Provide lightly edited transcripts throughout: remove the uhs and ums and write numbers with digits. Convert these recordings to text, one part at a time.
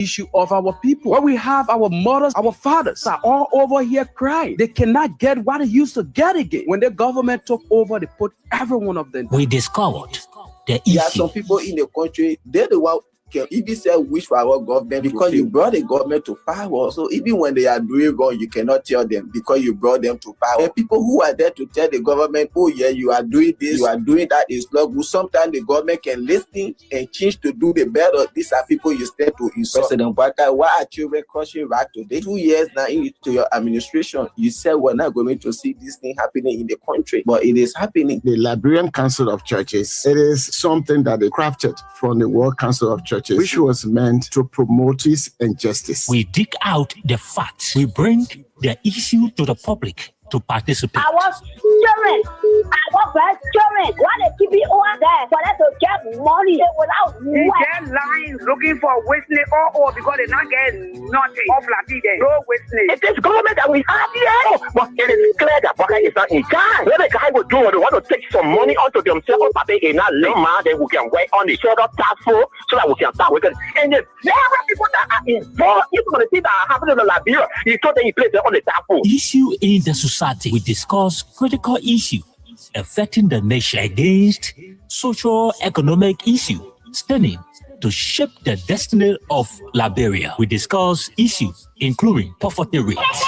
issue of our people. Where we have our mothers, our fathers are all over here crying. They cannot get what they used to get again. When the government took over, they put every one of them. We discovered the issue. There are some people in the country, they're the one can even say wish for our government because you brought the government to power. So even when they are doing wrong, you cannot tell them because you brought them to power. And people who are there to tell the government, oh yeah, you are doing this, you are doing that, is not good. Sometimes the government can listen and change to do the better. These are people you start to insult. President Baka, why are children crossing right today? 2 years now into your administration, you said we're not going to see this thing happening in the country, but it is happening. The Liberian Council of Churches, it is something that they crafted from the World Council of Churches, which was meant to promote peace and justice. We dig out the facts. We bring the issue to the public to participate. I was children. I was children. Why they keep it over there for them to get money without work? They lines looking for wasting or because they not get nothing off like there. No wasting. It is government that we have here. But it is clear that Baka is not in charge. What the guy will do, they want to take some money onto themselves, but they not lima, then we can work on the shoulder task force so that we can start working. And the very people that are involved, even the things that are happening in Liberia, you thought they place it on the task force. Issue in the society. We discuss critical issues affecting the nation against socio-economic issues standing to shape the destiny of Liberia. We discuss issues including poverty rates.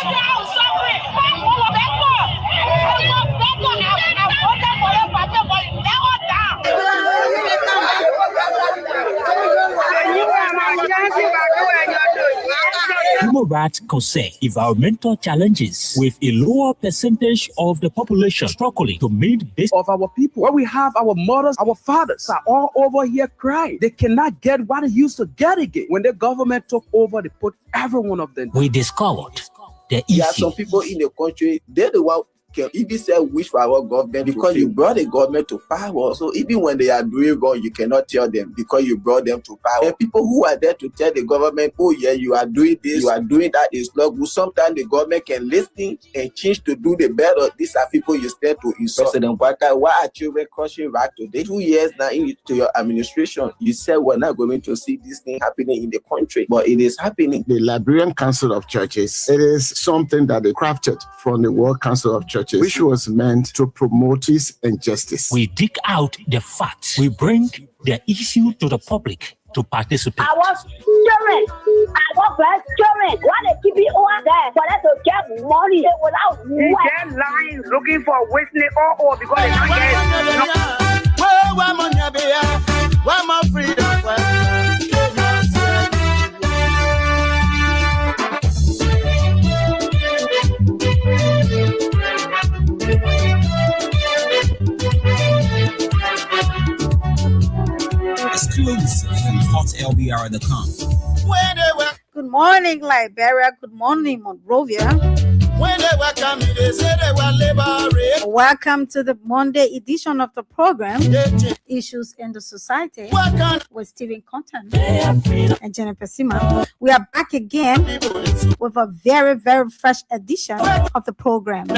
Human rights concern environmental challenges with a lower percentage of the population struggling to meet this of our people. Where we have our mothers, our fathers are all over here crying. They cannot get what they used to get again. When the government took over, they put every one of them. We discovered the issue. There are some people in the country, they're the one can even say wish for our government because you brought the government to power. So even when they are doing wrong, you cannot tell them because you brought them to power. And people who are there to tell the government, oh yeah, you are doing this, you are doing that, is not good. Sometimes the government can listen and change to do the better. These are people you start to insult. President Baka, why are children crossing right today? 2 years now into your administration, you said we're not going to see this thing happening in the country, but it is happening. The Liberian Council of Churches, it is something that they crafted from the World Council of Churches, which was meant to promote peace and justice. We dig out the facts. We bring the issue to the public to participate. I was children. I was children. Why they keep it over there for them to get money without work? They lines looking for wasting or because they not get Exclusive from hotlbr.com. Good morning, Liberia. Good morning, Monrovia. When they were coming, they said they were liberated. Welcome to the Monday edition of the program, Issues in the Society, with Stephen Conton and Jennifer Sima. We are back again with a very, very fresh edition of the program.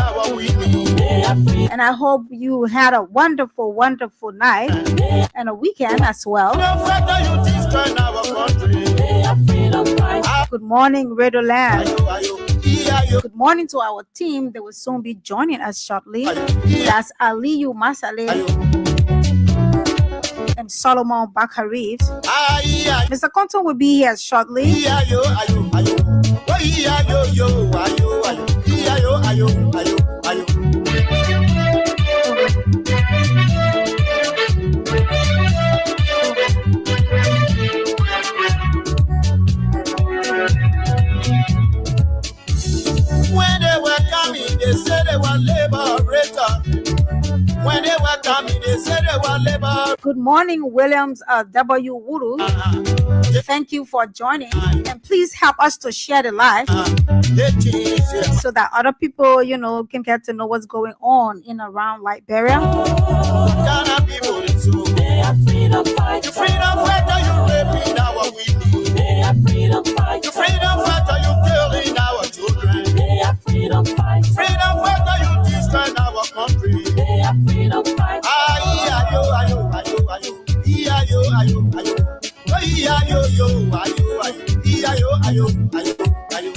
And I hope you had a wonderful, wonderful night and a weekend as well. Good morning, Radio Land. Good morning to our team. They will soon be joining us shortly. That's Aliyu Masale and Solomon Bakari. Mr. Compton will be here shortly. When they were coming, they said they were liberated. When they were coming, they said they were liberated. Good morning, Williams W. Wuru. Thank you for joining. And please help us to share the live so that other people, can get to know what's going on in around Liberia. Freedom fighter, you raping our women. They are freedom fighter. Freedom fighter, you killing our children. They are freedom fighter. Freedom fighter, you destroying our country. They are freedom fighter. Ayo, ayo, ayo, ayo, ayo, ayo, ayo, ayo, ayo, ayo, ayo, ayo, ayo, ayo, ayo.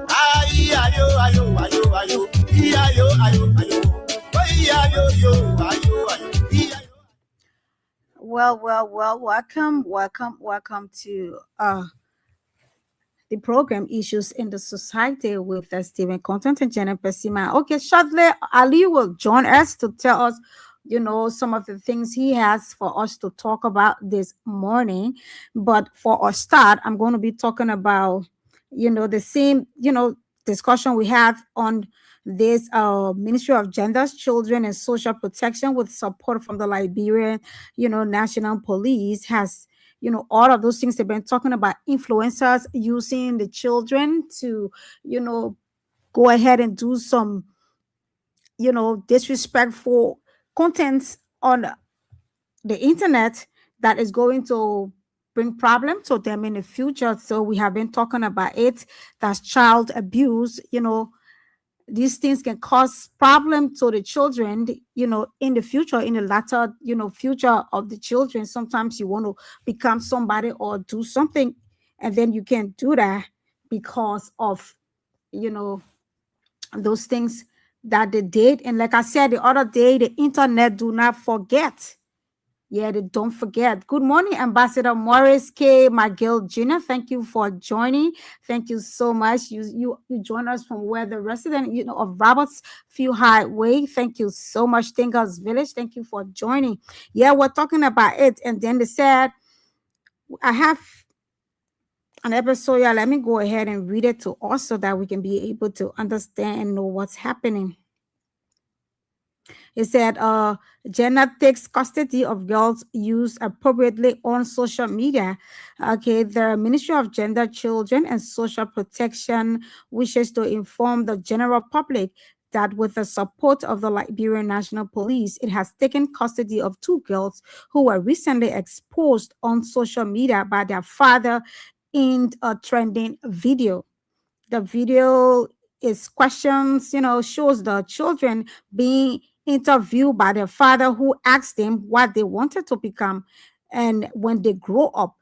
Ay, ayo, ayo, ayo, ayo. Ayo, ayo, ayo. Ay, ayo, yo, ayo, ayo. Well, welcome to the program Issues in the Society with Stephen Content and Jennifer Sima. Okay, shortly Ali will join us to tell us, some of the things he has for us to talk about this morning. But for a start, I'm going to be talking about, the same, discussion we had on this Ministry of Gender, Children and Social Protection with support from the Liberian, National Police has, all of those things they've been talking about, influencers using the children to, go ahead and do some, disrespectful contents on the internet that is going to bring problems to them in the future. So we have been talking about it. That's child abuse. These things can cause problem to the children, in the future, in the latter, future of the children. Sometimes you want to become somebody or do something, and then you can't do that because of, those things that they did. And like I said the other day, the internet do not forget. Yeah, they don't forget. Good morning, Ambassador Morris K. McGill Jr. Thank you for joining. Thank you so much. You join us from where the resident, of Robertsfield Highway. Thank you so much. Thinkers Village. Thank you for joining. Yeah, we're talking about it. And then they said, I have an episode. Yeah, let me go ahead and read it to us so that we can be able to understand and know what's happening. It said, Jenna takes custody of girls used appropriately on social media. Okay, the Ministry of Gender, Children and Social Protection wishes to inform the general public that with the support of the Liberian National Police, it has taken custody of 2 girls who were recently exposed on social media by their father in a trending video. The video is questions, shows the children being interviewed by their father, who asked them what they wanted to become. And when they grow up,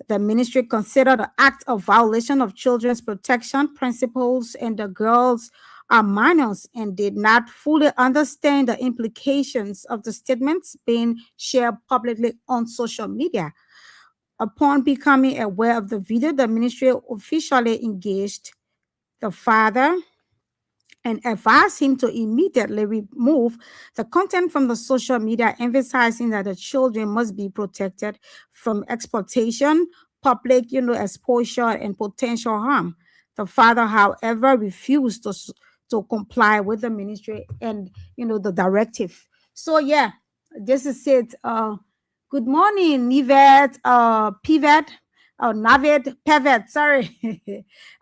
the ministry considered the act of violation of children's protection principles, and the girls are minors and did not fully understand the implications of the statements being shared publicly on social media. Upon becoming aware of the video, the ministry officially engaged the father and advised him to immediately remove the content from the social media, emphasizing that the children must be protected from exploitation, public, exposure, and potential harm. The father, however, refused to comply with the ministry and, the directive. So, yeah, this is it. Good morning, Nivet, Pivet. Oh, Navid Pevet, sorry.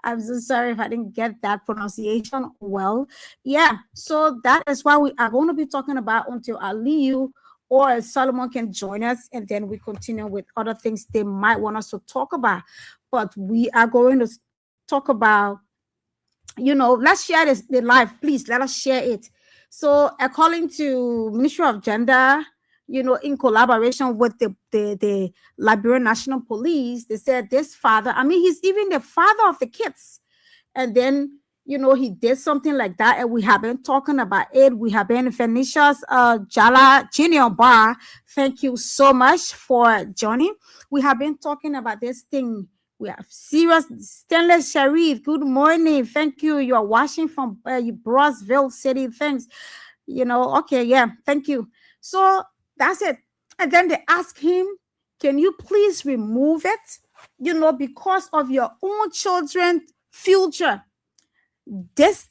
I'm so sorry if I didn't get that pronunciation well. Yeah, so that is why we are going to be talking about until Aliyu or Solomon can join us, and then we continue with other things they might want us to talk about. But we are going to talk about, let's share this the live, please. Let us share it. So according to Ministry of Gender, in collaboration with the Liberian National Police, they said this father, he's even the father of the kids. And then, he did something like that. And we have been talking about it. We have been Phoenicia's Jala Junior Bar. Thank you so much for joining. We have been talking about this thing. We have serious Stainless Sharif. Good morning. Thank you. You are watching from Brosville City. Thanks. Okay, yeah. Thank you. So that's it. And then they ask him, can you please remove it? Because of your own children's future. This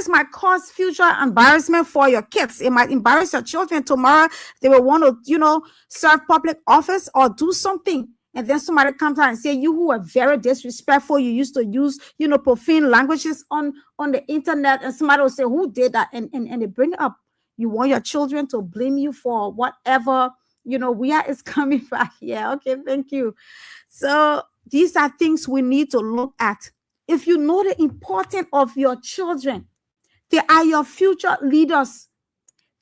might cause future embarrassment for your kids. It might embarrass your children tomorrow. They will want to, serve public office or do something. And then somebody comes out and say, you who are very disrespectful, you used to use, profane languages on the internet. And somebody will say, who did that? And they bring it up. You want your children to blame you for whatever, where it's coming back. Yeah, okay, thank you. So these are things we need to look at. If you know the importance of your children, they are your future leaders.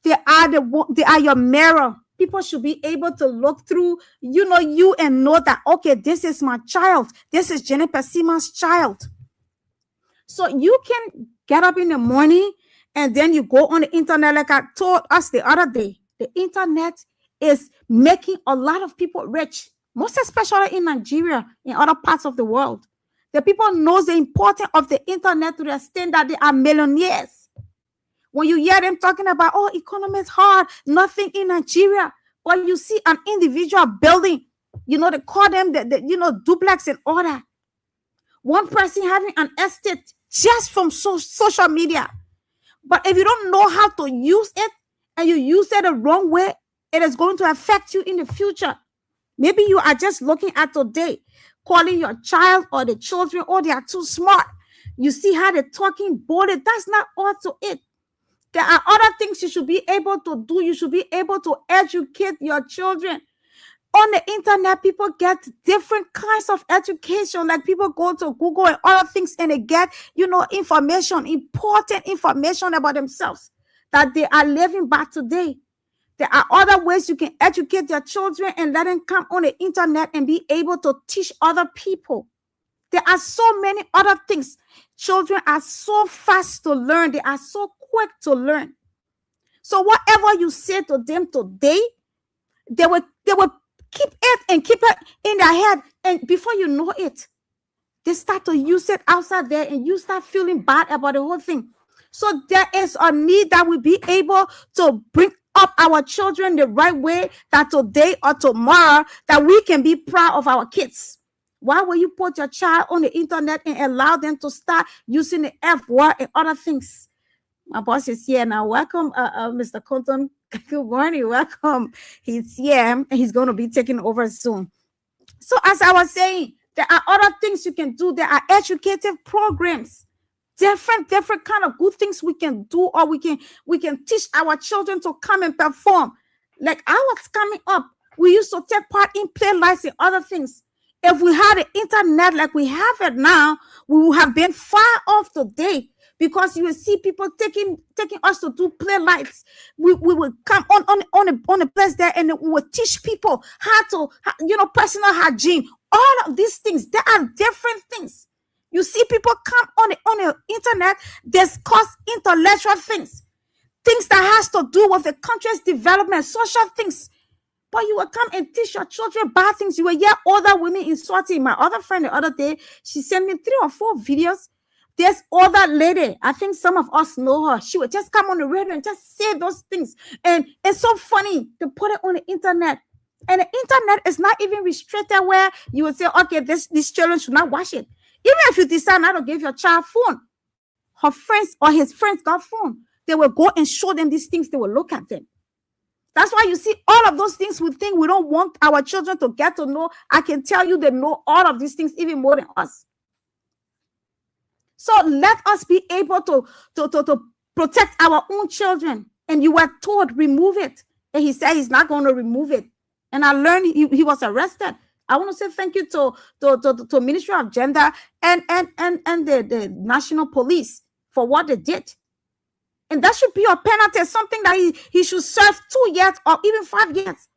They are your mirror. people should be able to look through, you and know that, okay, this is my child. This is Jenny Pesima's child. So you can get up in the morning and then you go on the internet. Like I told us the other day, the internet is making a lot of people rich, most especially in Nigeria, in other parts of the world. The people knows the importance of the internet to the extent that they are millionaires. When you hear them talking about, oh, economy is hard, nothing in Nigeria, but you see an individual building, they call them the duplex and all that. One person having an estate just from social media. But if you don't know how to use it and you use it the wrong way, it is going to affect you in the future. Maybe you are just looking at today, calling your child or the children, oh, they are too smart. You see how they're talking boldly. That's not also it. There are other things you should be able to do. You should be able to educate your children. On the internet, people get different kinds of education. Like people go to Google and other things and they get, information, important information about themselves that they are living by today. There are other ways you can educate your children and let them come on the internet and be able to teach other people. There are so many other things. Children are so fast to learn. They are so quick to learn. So whatever you say to them today, they will keep it and keep it in their head. And before you know it, they start to use it outside there and you start feeling bad about the whole thing. So there is a need that we be able to bring up our children the right way, that today or tomorrow that we can be proud of our kids. Why will you put your child on the internet and allow them to start using the F word and other things? My boss is here now. Welcome, Mr. Compton. Good morning. Welcome. He's here and he's going to be taking over soon. So as I was saying, there are other things you can do. There are educative programs, different kind of good things we can do, or we can teach our children to come and perform. Like I was coming up, we used to take part in play lights and other things. If we had the internet like we have it now, we would have been far off today, because you will see people taking us to do play lights. We will come on a place there and we will teach people how to, personal hygiene. All of these things, there are different things. You see people come on the internet, discuss intellectual things that has to do with the country's development, social things. But you will come and teach your children bad things. You will hear older women insulting. My other friend the other day, she sent me 3 or 4 videos. This older lady, I think some of us know her. She would just come on the radio and just say those things. And it's so funny to put it on the internet. And the internet is not even restricted where you would say, okay, these children should not watch it. Even if you decide not to give your child phone, her friends or his friends got phone, they will go and show them these things. They will look at them. That's why you see all of those things we think we don't want our children to get to know. I can tell you they know all of these things even more than us. So let us be able to protect our own children. And you were told, remove it. And he said he's not going to remove it. And I learned he was arrested. I want to say thank you to Ministry of Gender and the National Police for what they did. And that should be a penalty, something that he should serve 2 years or even 5 years.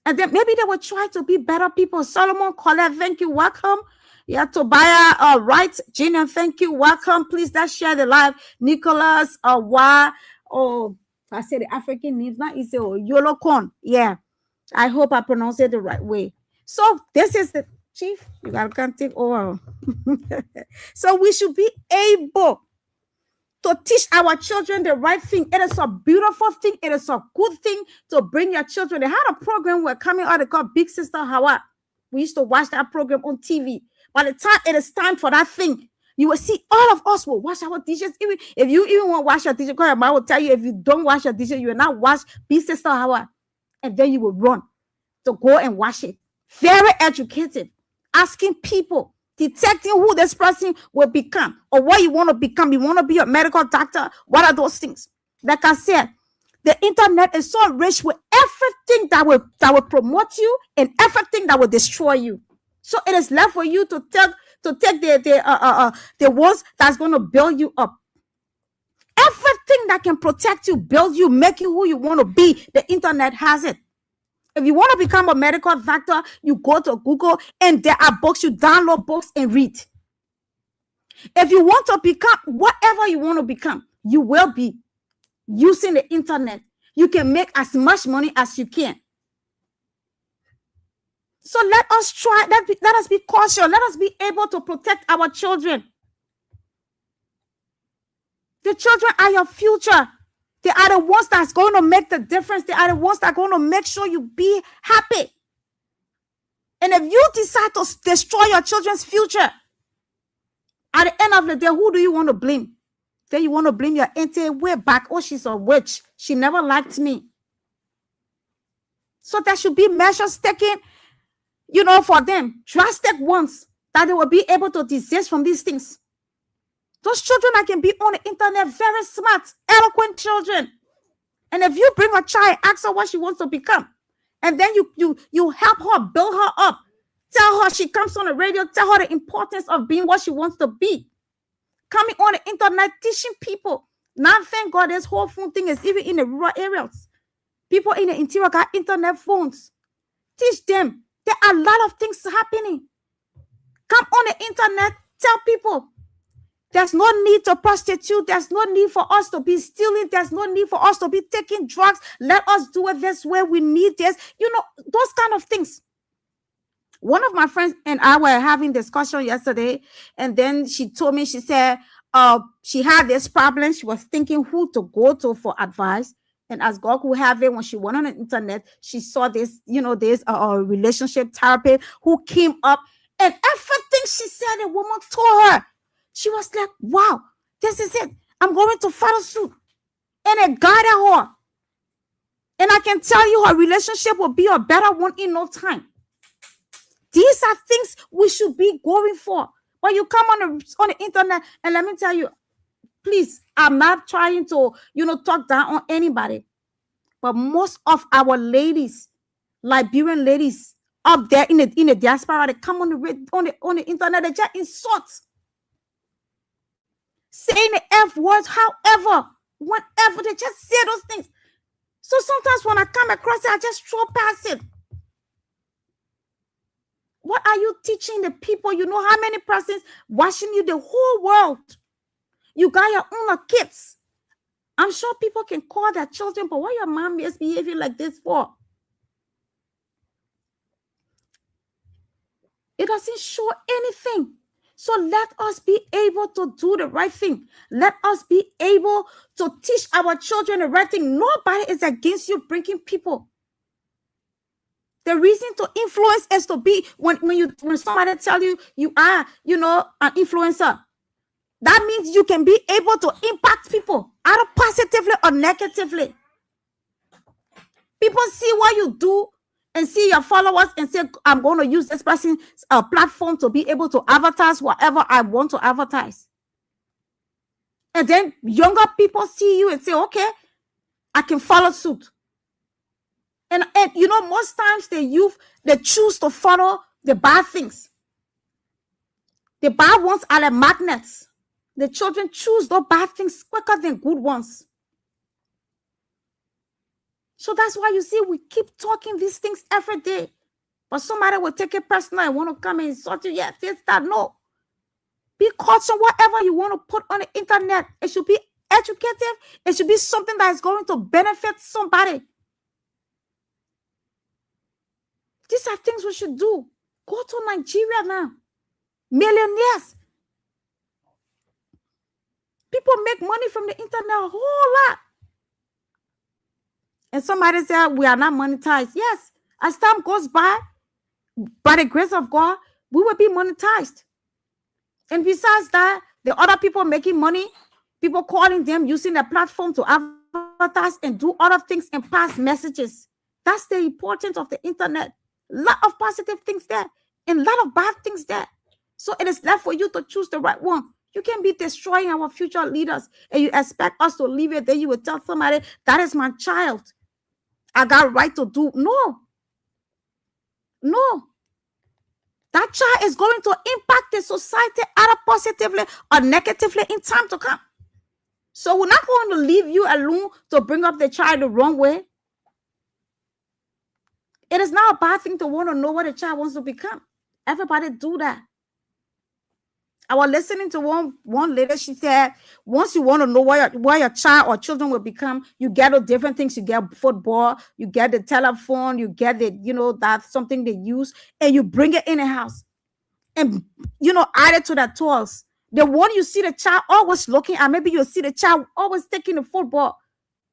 And then maybe they will try to be better people. Solomon Colette, thank you, welcome. Yeah, Tobiah, right. Gina, thank you, welcome. Please, let's share the live. Nicholas, I said the African names, not easy. Yolokon, yeah. I hope I pronounce it the right way. So this is the chief. You gotta take over. So we should be able to teach our children the right thing. It is a beautiful thing. It is a good thing to bring your children. They had a program we're coming out called Big Sister Hawa. We used to watch that program on TV. By the time it is time for that thing, you will see all of us will wash our dishes. Even if you even want to wash your dishes, because your mom will tell you if you don't wash your dishes, you will not wash Big Sister Hawa. And then you will run to go and wash it. Very educative. Asking people, detecting who this person will become or what you want to become. You want to be a medical doctor? What are those things? Like I said, the internet is so rich with everything that will promote you and everything that will destroy you. So it is left for you to take the ones that's going to build you up. Everything that can protect you, build you, make you who you want to be, the internet has it. If you want to become a medical doctor, you go to Google and there are books. You download books and read. If you want to become whatever you want to become, you will be using the internet. You can make as much money as you can. So let us try, let us be cautious. Let us be able to protect our children. The children are your future. They are the ones that's going to make the difference. They are the ones that are going to make sure you be happy. And if you decide to destroy your children's future, at the end of the day, who do you want to blame? Then you want to blame your auntie way back. Oh, she's a witch. She never liked me. So there should be measures taken, for them. Drastic ones that they will be able to desist from these things. Those children that can be on the internet, very smart, eloquent children. And if you bring a child, ask her what she wants to become, and then you help her, build her up, tell her she comes on the radio, tell her the importance of being what she wants to be. Coming on the internet, teaching people. Now, thank God, this whole phone thing is even in the rural areas. People in the interior got internet phones. Teach them. There are a lot of things happening. Come on the internet, tell people. There's no need to prostitute. There's no need for us to be stealing. There's no need for us to be taking drugs. Let us do it this way. We need this. Those kind of things. One of my friends and I were having discussion yesterday, and then she told me, she said, she had this problem. She was thinking who to go to for advice. And as God could have it, when she went on the internet, she saw this, this relationship therapist who came up, and everything she said, the woman told her. She was like, wow, this is it. I'm going to follow suit. And it guided her. And I can tell you her relationship will be a better one in no time. These are things we should be going for. But you come on the internet, and let me tell you, please, I'm not trying to, talk down on anybody. But most of our ladies, Liberian ladies up there in the diaspora, they come on the internet, they just insult. Saying the F words, however, whenever, they just say those things. So sometimes when I come across it, I just throw past it. What are you teaching the people? You know how many persons watching you, the whole world. You got your own kids. I'm sure people can call their children, but why your mom is behaving like this for? It doesn't show anything. So let us be able to do the right thing. Let us be able to teach our children the right thing. Nobody is against you bringing people. The reason to influence is to be, when somebody tell you you are, an influencer, that means you can be able to impact people either positively or negatively. People see what you do and see your followers and say, I'm going to use this person's platform to be able to advertise whatever I want to advertise. And then younger people see you and say, okay, I can follow suit. And most times the youth, they choose to follow the bad things. The bad ones are like magnets. The children choose those bad things quicker than good ones. So that's why you see we keep talking these things every day. But somebody will take it personal and want to come and insult you. Yeah, this, that. No. Be cautious whatever you want to put on the internet. It should be educative. It should be something that is going to benefit somebody. These are things we should do. Go to Nigeria now. Millionaires. People make money from the internet a whole lot. And somebody said, we are not monetized. Yes, as time goes by the grace of God, we will be monetized. And besides that, the other people making money, people calling them, using their platform to advertise and do other things and pass messages. That's the importance of the internet. A lot of positive things there and a lot of bad things there. So it is left for you to choose the right one. You can be destroying our future leaders and you expect us to leave it. Then you will tell somebody, that is my child. I got right to do. No. That child is going to impact the society either positively or negatively in time to come. So we're not going to leave you alone to bring up the child the wrong way. It is not a bad thing to want to know what a child wants to become. Everybody do that. I was listening to one lady. She said, once you want to know what your child or children will become, you get the different things. You get football, you get the telephone, you get the, that's something they use, and you bring it in the house. And, add it to the toys. The one you see the child always looking at, maybe you'll see the child always taking the football.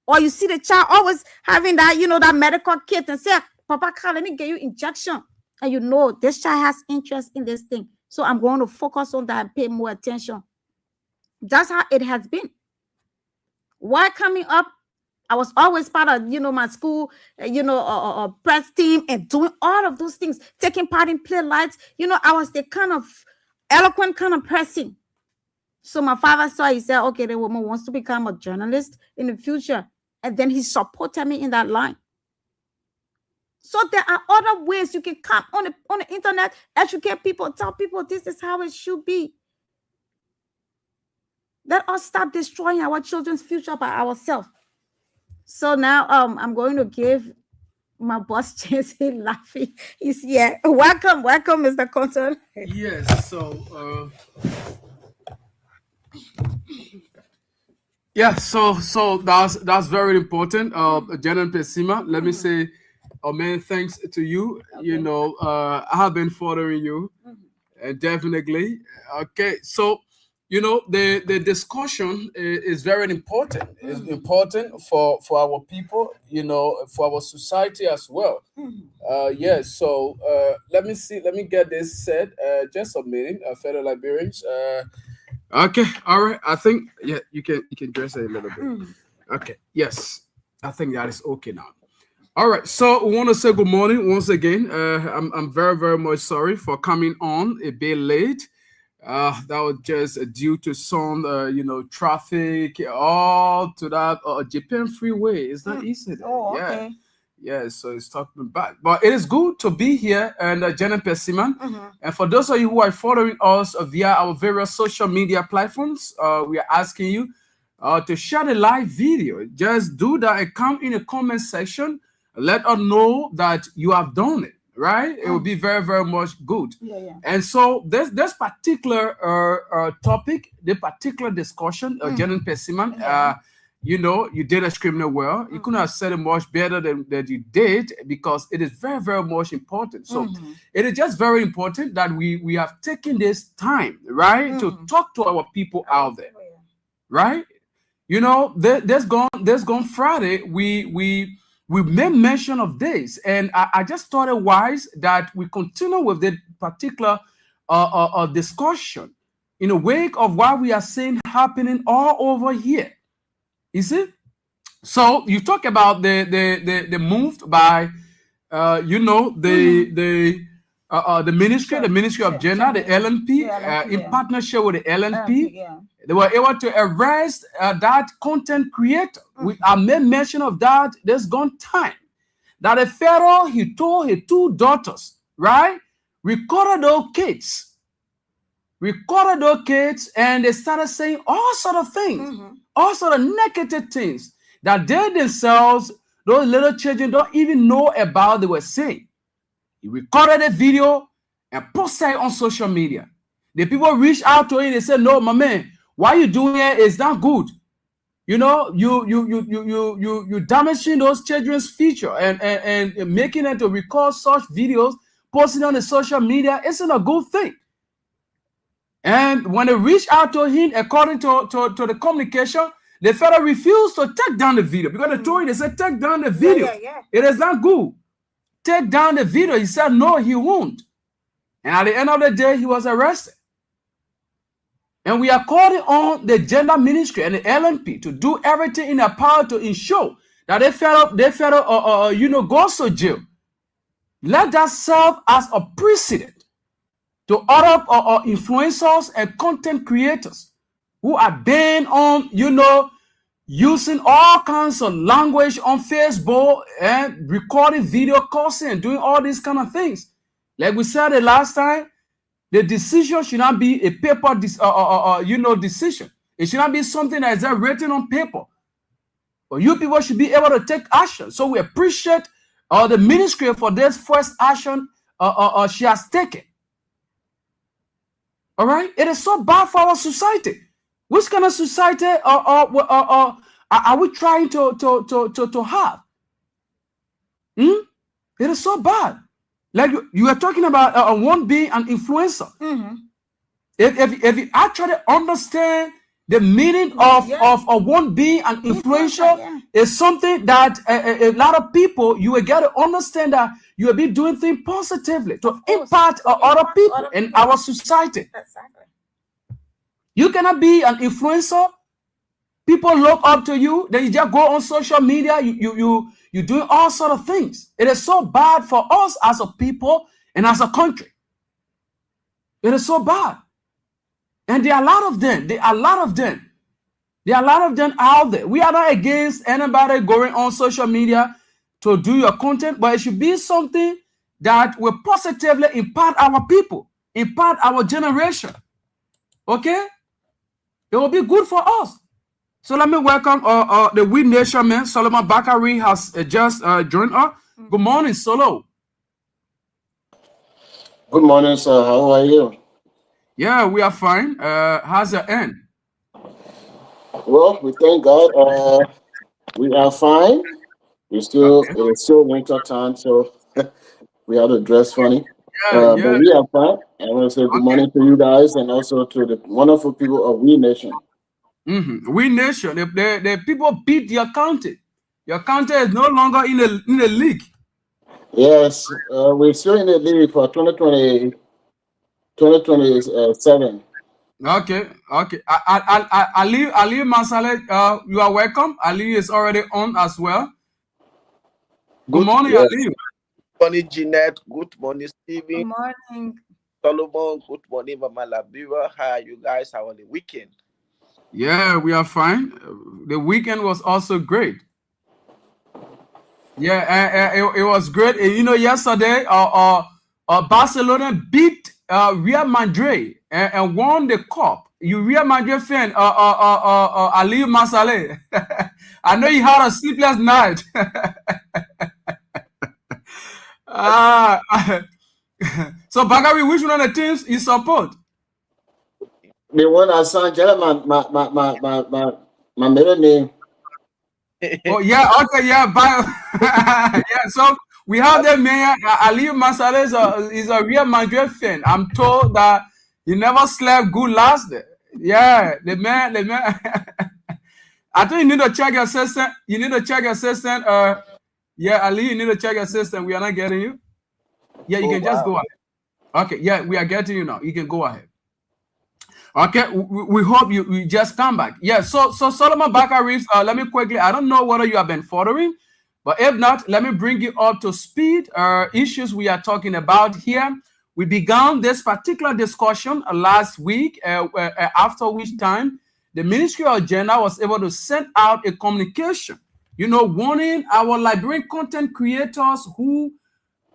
Or you see the child always having that, that medical kit and say, Papa, let me get you injection. And this child has interest in this thing. So I'm going to focus on that and pay more attention. That's how it has been. While coming up, I was always part of, my school, press team and doing all of those things, taking part in play lights. I was the kind of eloquent kind of person. So my father saw, he said, okay, the woman wants to become a journalist in the future. And then he supported me in that line. So there are other ways you can come on the internet, educate people, tell people this is how it should be. Let us stop destroying our children's future by ourselves. So now I'm going to give my boss chance. He's laughing. He's here. Welcome, Mr. Conton. Yes, so yeah, so that's very important. Janan Pesima, let me say many thanks to you. Okay. I have been following you, and definitely. Okay, so the discussion is very important. It's important for our people, for our society as well. Yes. So let me get this said. Just a minute, fellow Liberians. Okay, all right. I think you can dress it a little bit. Okay, yes, I think that is okay now. All right, so we want to say good morning once again. I'm very, very much sorry for coming on a bit late. That was just due to some, traffic, all to that Japan freeway. It's not easy. Oh, okay. Yeah, so it's talking back. But it is good to be here, and Janet Pesiman. And for those of you who are following us via our various social media platforms, we are asking you to share the live video. Just do that and come in the comment section. Let us know that you have done it, right? It will be very, very much good. Yeah. And so this particular topic, the particular discussion, Janet Pesiman, you did extremely well. You couldn't have said it much better than you did, because it is very, very much important. So it is just very important that we have taken this time, right, to talk to our people out there, right? There's gone Friday, we made mention of this, and I just thought it wise that we continue with the particular discussion in the wake of what we are seeing happening all over here. You see? So you talk about the move by the ministry of gender, the LNP, in partnership with the LNP. They were able to arrest that content creator. I made mention of that. There's gone time that a pharaoh, he told his two daughters, right, recorded those kids, and they started saying all sort of things, all sort of negative things that they themselves, those little children, don't even know about. They were saying. He recorded a video and posted it on social media. The people reached out to him. They said, "No, my man, why you doing it? It's not good. You damaging those children's future and making them to record such videos, posting on the social media isn't a good thing." And when they reached out to him, according to the communication, the fellow refused to take down the video, because they told him, they said, "Take down the video. It is not good. Take down the video." He said, "No, he won't." And at the end of the day, he was arrested. And we are calling on the gender ministry and the LNP to do everything in their power to ensure that they goes to jail. Let that serve as a precedent to other influencers and content creators who are banned on, using all kinds of language on Facebook and recording video, cursing, and doing all these kind of things. Like we said the last time, the decision should not be a paper decision. It should not be something that is there written on paper. But you people should be able to take action. So we appreciate the ministry for this first action she has taken. All right? It is so bad for our society. Which kind of society are we trying to have? It is so bad. Like you are talking about one being an influencer. If you actually understand the meaning of one being an influencer, is something that a lot of people, you will get to understand that you will be doing things positively to impact other people in our society. Exactly. You cannot be an influencer. People look up to you. Then you just go on social media. You doing all sort of things. It is so bad for us as a people and as a country. It is so bad. And there are a lot of them. There are a lot of them. There are a lot of them out there. We are not against anybody going on social media to do your content, but it should be something that will positively impact our people, impact our generation. Okay? It will be good for us. So let me welcome the We Nation man. Solomon Bakari has just joined us. Good morning, Solo. Good morning, sir. How are you? Yeah, we are fine. How's your end? Well, we thank God. We are fine. It's still winter time, so we have to dress funny. But we are fine. I want to say good morning to you guys and also to the wonderful people of We Nation. We Nation, the people beat your county. Your county is no longer in the league. Yes, we're still in the league for 2027. Okay. Ali Masale, you are welcome. Ali is already on as well. Good morning, Ali. Good morning, Jeanette. Good morning, Stephen. Good morning, Solomon. Good morning, Mama Labira. How are you guys? How was the weekend? Yeah, we are fine. The weekend was also great. Yeah, it was great. You know, yesterday, Barcelona beat Real Madrid and won the cup. You Real Madrid fan, Ali Masale. I know you had a sleepless night. So Bakari, which one of the teams you support? The one I signed, my middle name. Oh yeah, okay, yeah, yeah. So we have the mayor Ali Masale is a Real Madrid fan. I'm told that he never slept good last day. Yeah, the man. I think you need to check your system. You need to check your system. Yeah, Ali, you need to check your system. We are not getting you. Yeah, you can just go ahead. Okay, yeah, we are getting you now. You can go ahead. Okay, we hope you just come back. Yeah, so Solomon Bakari, let me quickly, I don't know whether you have been following, but if not, let me bring you up to speed. Issues we are talking about here. We began this particular discussion last week, after which time the Ministry of JAN was able to send out a communication, warning our Liberian content creators who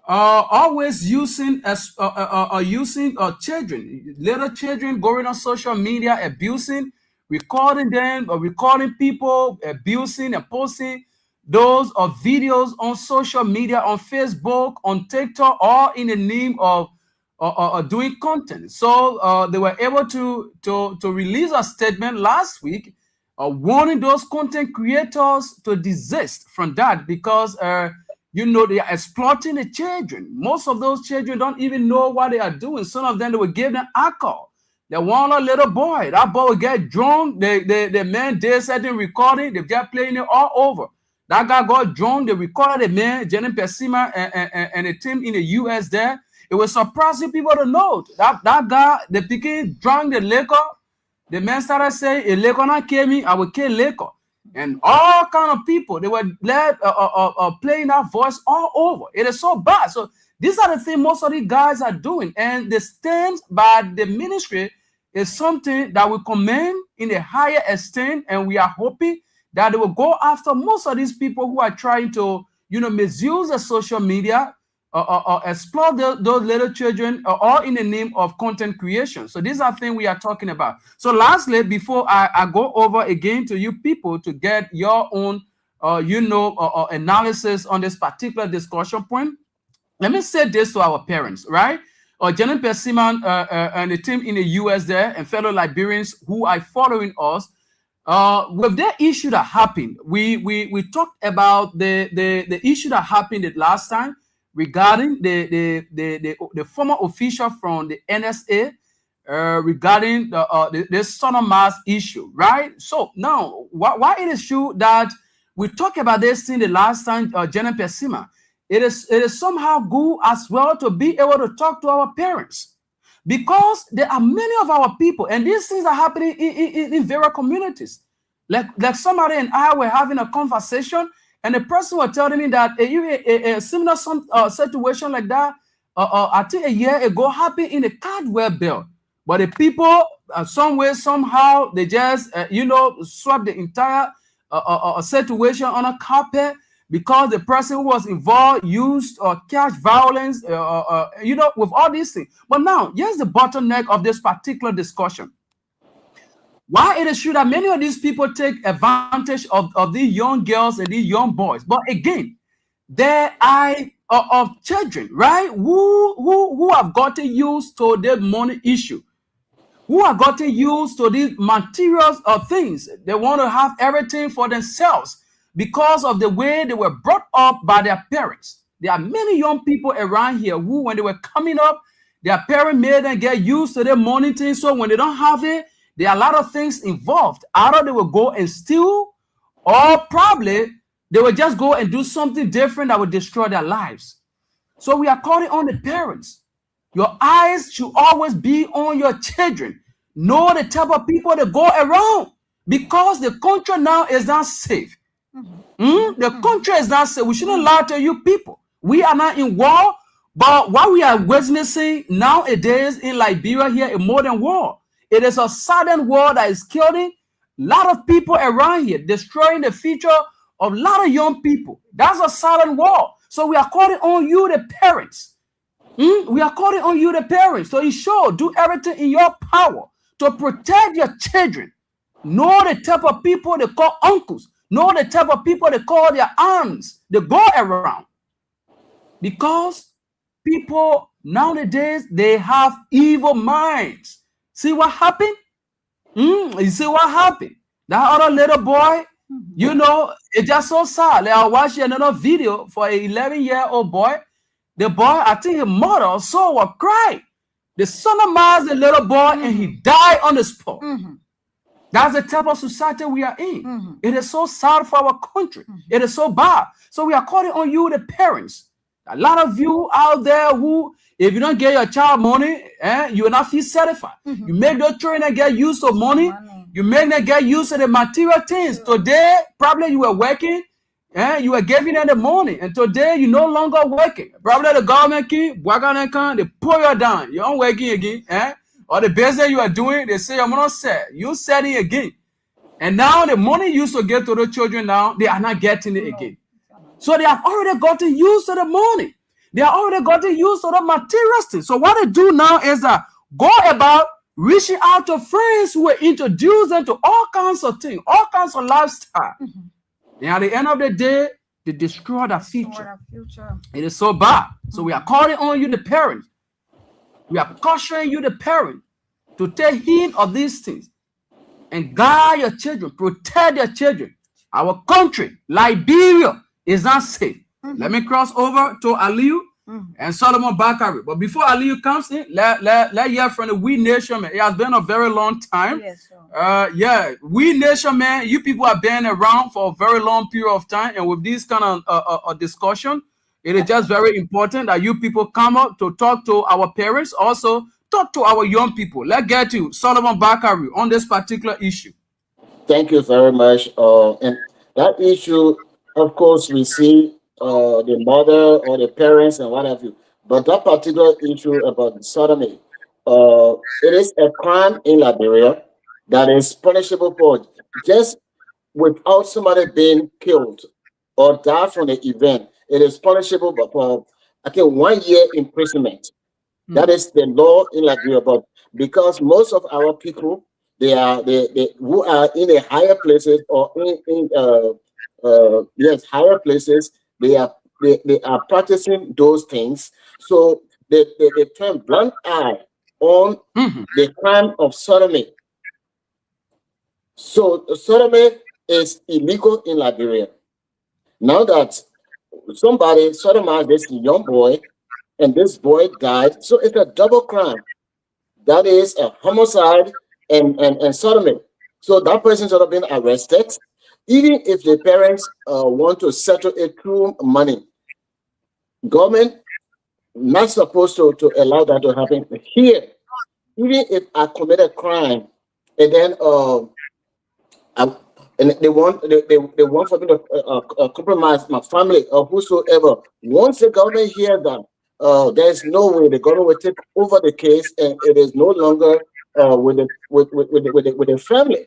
always using children, little children going on social media, abusing, recording them, or recording people, abusing and posting those videos on social media, on Facebook, on TikTok, all in the name of doing content. So they were able to release a statement last week, warning those content creators to desist from that because they are exploiting the children. Most of those children don't even know what they are doing. Some of them, they will give them alcohol. They want a little boy. That boy will get drunk. The man did certain recording. They get playing it all over. That guy got drunk. They recorded the man, JAN.12 and a team in the US there. It was surprising people to know that guy, the picking drank the liquor. The man started saying, "A liquor not kill me, I will kill liquor." And all kind of people, they were playing that voice all over. It is so bad. So these are the things most of these guys are doing. And the stance by the ministry is something that we commend in a higher extent. And we are hoping that they will go after most of these people who are trying to, misuse the social media exploit those little children, all in the name of content creation. So these are things we are talking about. So lastly, before I go over again to you people to get your own, analysis on this particular discussion point, let me say this to our parents, right? Janet Persiman and the team in the US there and fellow Liberians who are following us, with that issue that happened, we talked about the issue that happened the last time regarding the former official from the NSA regarding the Son of Mars issue, right? So now, why it is true that we talked about this thing the last time, Janet Persima, it is somehow good as well to be able to talk to our parents, because there are many of our people, and these things are happening in various communities. Like somebody and I were having a conversation, and the person was telling me that a similar situation like that, I think a year ago, happened in the Caldwell Belt. But the people, some way, somehow, they just, swept the entire situation on a carpet, because the person who was involved used cash violence, with all these things. But now, here's the bottleneck of this particular discussion. Why it is true that many of these people take advantage of these young girls and these young boys. But again, there are of children, right, who have gotten used to the money issue, who have gotten used to these materials of things. They want to have everything for themselves because of the way they were brought up by their parents. There are many young people around here who, when they were coming up, their parents made them get used to their money thing. So when they don't have it, there are a lot of things involved. Either they will go and steal, or probably they will just go and do something different that will destroy their lives. So we are calling on the parents. Your eyes should always be on your children. Know the type of people that go around, because the country now is not safe. The country is not safe. We shouldn't lie to you people. We are not in war, but what we are witnessing nowadays in Liberia here, a modern war, it is a sudden war that is killing a lot of people around here, destroying the future of a lot of young people. That's a silent war. So we are calling on you, the parents. We are calling on you, the parents. So you should do everything in your power to protect your children. Know the type of people they call uncles. Know the type of people they call their aunts. They go around. Because people nowadays, they have evil minds. See what happened? You see what happened? That other little boy, it's just so sad. Like, I watched another video for an 11-year-old boy. The boy, I think his mother or so was crying. The Son of Mars, the little boy, and he died on the spot. That's the type of society we are in. It is so sad for our country. It is so bad. So we are calling on you, the parents. A lot of you out there who, if you don't get your child money, you will not feel satisfied. You make your children get used to money. You make them get used to the material things. Today, probably you were working, you were giving them the money, and today you're no longer working. Probably the government keep working on they pull you down. You aren't working again, or the business you are doing, they say I'm not set. You set it again, and now the money you used to get to the children now they are not getting it again. So they have already gotten used to the money. They are already gotten used to the material things. So what they do now is go about reaching out to friends who will introduce them to all kinds of things, all kinds of lifestyle. And at the end of the day, they destroy their future. It is so bad. So we are calling on you, the parents. We are cautioning you, the parents, to take heed of these things and guide your children, protect your children. Our country, Liberia, is not safe. Let me cross over to Aliyu and Solomon Bakari. But before Aliyu comes in, let hear from the We Nation, man. It has been a very long time. We Nation, man, you people have been around for a very long period of time. And with this kind of discussion, it is just very important that you people come up to talk to our parents, also talk to our young people. Let's get to Solomon Bakari on this particular issue. Thank you very much. And that issue, of course, we see the mother or the parents and what have you. But that particular issue about sodomy, it is a crime in Liberia that is punishable for just without somebody being killed or die from the event. It is punishable for I think 1 year imprisonment. That is the law in Liberia. But because most of our people, they who are in the higher places or in yes, higher places, they are practicing those things. So they turn blind eye on the crime of sodomy. So sodomy is illegal in Liberia. Now that somebody sodomized this young boy and this boy died, so it's a double crime. That is a homicide and sodomy. So that person should have been arrested, even if the parents want to settle it through money. Government not supposed to allow that to happen here. Even if I commit a crime and then I, and they want for me to compromise my family or whosoever. Once the government hears that, there's no way the government will take over the case, and it is no longer with the family,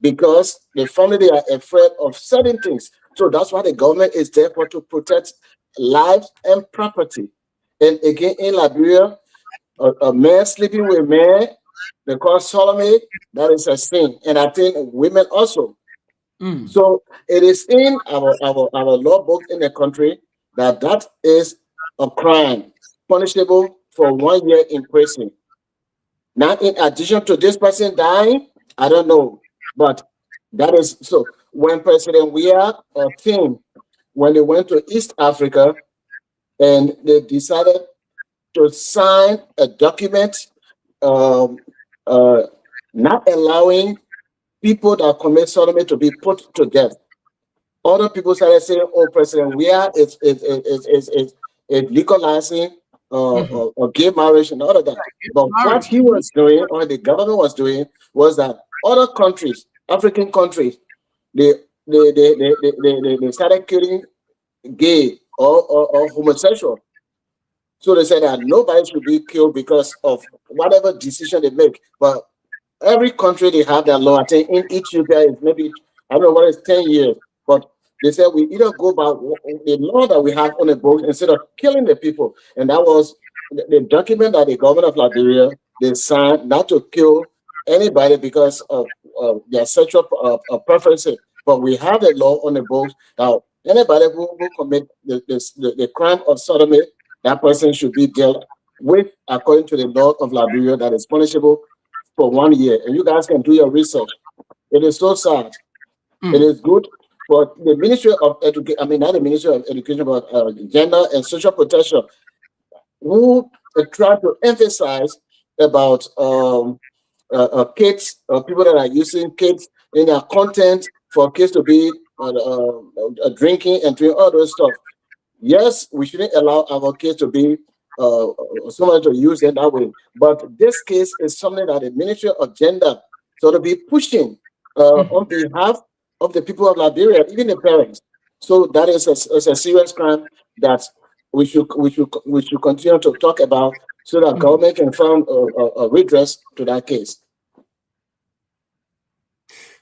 because the family, they are afraid of certain things. So that's why the government is there for to protect lives and property. And again, in Liberia, a man sleeping with man, they call sodomy, that is a sin. And I think women also. So it is in our law book in the country that is a crime punishable for 1 year in prison. Now, in addition to this person dying, I don't know, but that is so. When President Weah or team, when they went to East Africa and they decided to sign a document, um, uh, not allowing people that commit sodomy to be put to death. Other people started saying, "Oh, President Weah is legalizing gay marriage and all of that." But what he was doing, or the government was doing, was that other countries, African countries, they they started killing gay or homosexual. So they said that nobody should be killed because of whatever decision they make. But every country, they have their law. I think in Ethiopia is maybe, I don't know what is 10 years, but they said we either go by the law that we have on the books instead of killing the people. And that was the document that the government of Liberia, they signed not to kill anybody because of their sexual preferences. But we have a law on the books that anybody who commit the crime of sodomy, that person should be dealt with according to the law of Liberia, that is punishable for 1 year. And you guys can do your research. It is so sad. It is good. But the Ministry of Education, I mean, not the Ministry of Education, but Gender and Social Protection, who try to emphasize about kids, people that are using kids in their content for kids to be drinking and doing all those stuff. Yes, we shouldn't allow our kids to be someone to use it that way. But this case is something that the Ministry of Gender sort of be pushing on behalf of the people of Liberia, even the parents. So that is a serious crime that we should continue to talk about, so that government can find a redress to that case.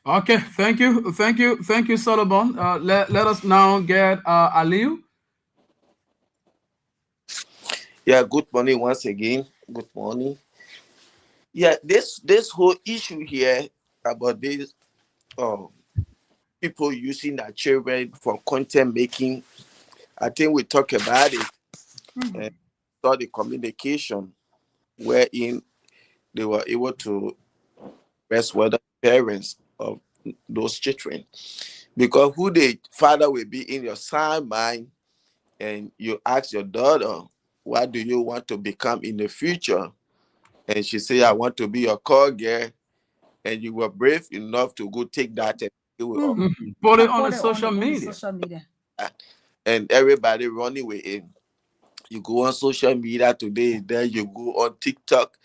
Okay, thank you, Solomon. Let us now get Aliu. Yeah, good morning once again. Good morning. Yeah, this whole issue here about this people using their children for content making, I think we talk about it and saw the communication wherein they were able to rest whether parents of those children, because who the father will be in your son mind, and you ask your daughter, what do you want to become in the future? And she say, I want to be your call girl. And you were brave enough to go take that and do it Put it on the social media. And everybody running with it. You go on social media today, then you go on TikTok,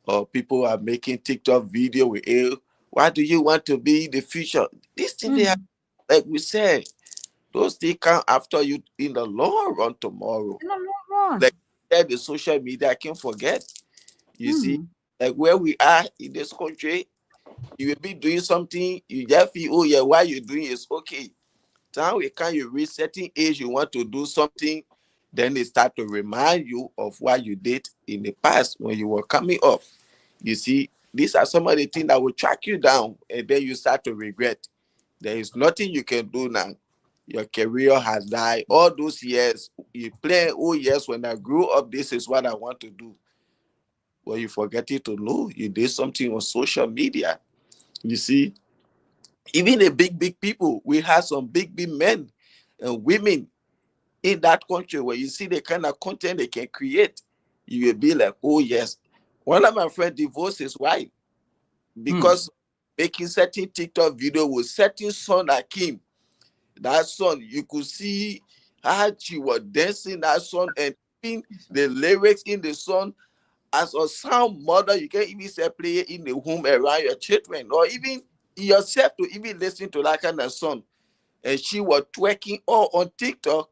or people are making TikTok video with it. What do you want to be in the future? This thing they have, like we said, those things come after you in the long run tomorrow. Like the social media, I can't forget. You see, like where we are in this country, you will be doing something, you just feel, oh yeah, why you doing is okay. Now we can, you reach certain age, you want to do something, Then they start to remind you of what you did in the past when you were coming up. You see, these are some of the things that will track you down, and then you start to regret. There is nothing you can do now. Your career has died. All those years you play, oh yes, when I grew up, this is what I want to do. Well, you forget it to know you did something on social media. You see, even the big people, we have some big men and women in that country where you see the kind of content they can create. You will be like, oh yes. One of my friends divorced his wife because making certain TikTok video with certain son that came. That song, you could see how she was dancing that song, and even the lyrics in the song. As a sound mother, you can even say play it in the home around your children, or even yourself to even listen to that kind of song. And she was twerking all on TikTok,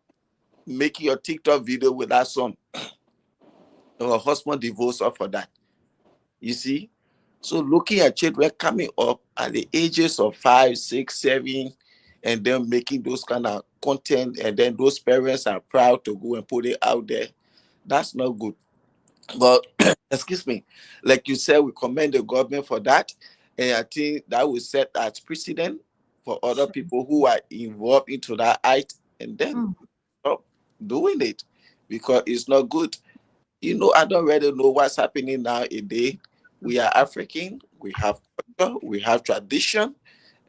making your TikTok video with that song. And her husband divorced her for that. You see? So looking at children coming up at the ages of 5, 6, 7, and then making those kind of content, and then those parents are proud to go and put it out there. That's not good. But excuse me, like you said, we commend the government for that. And I think that will set as precedent for other people who are involved into that act, and then stop doing it, because it's not good. I don't really know what's happening nowadays. We are African, we have culture, we have tradition,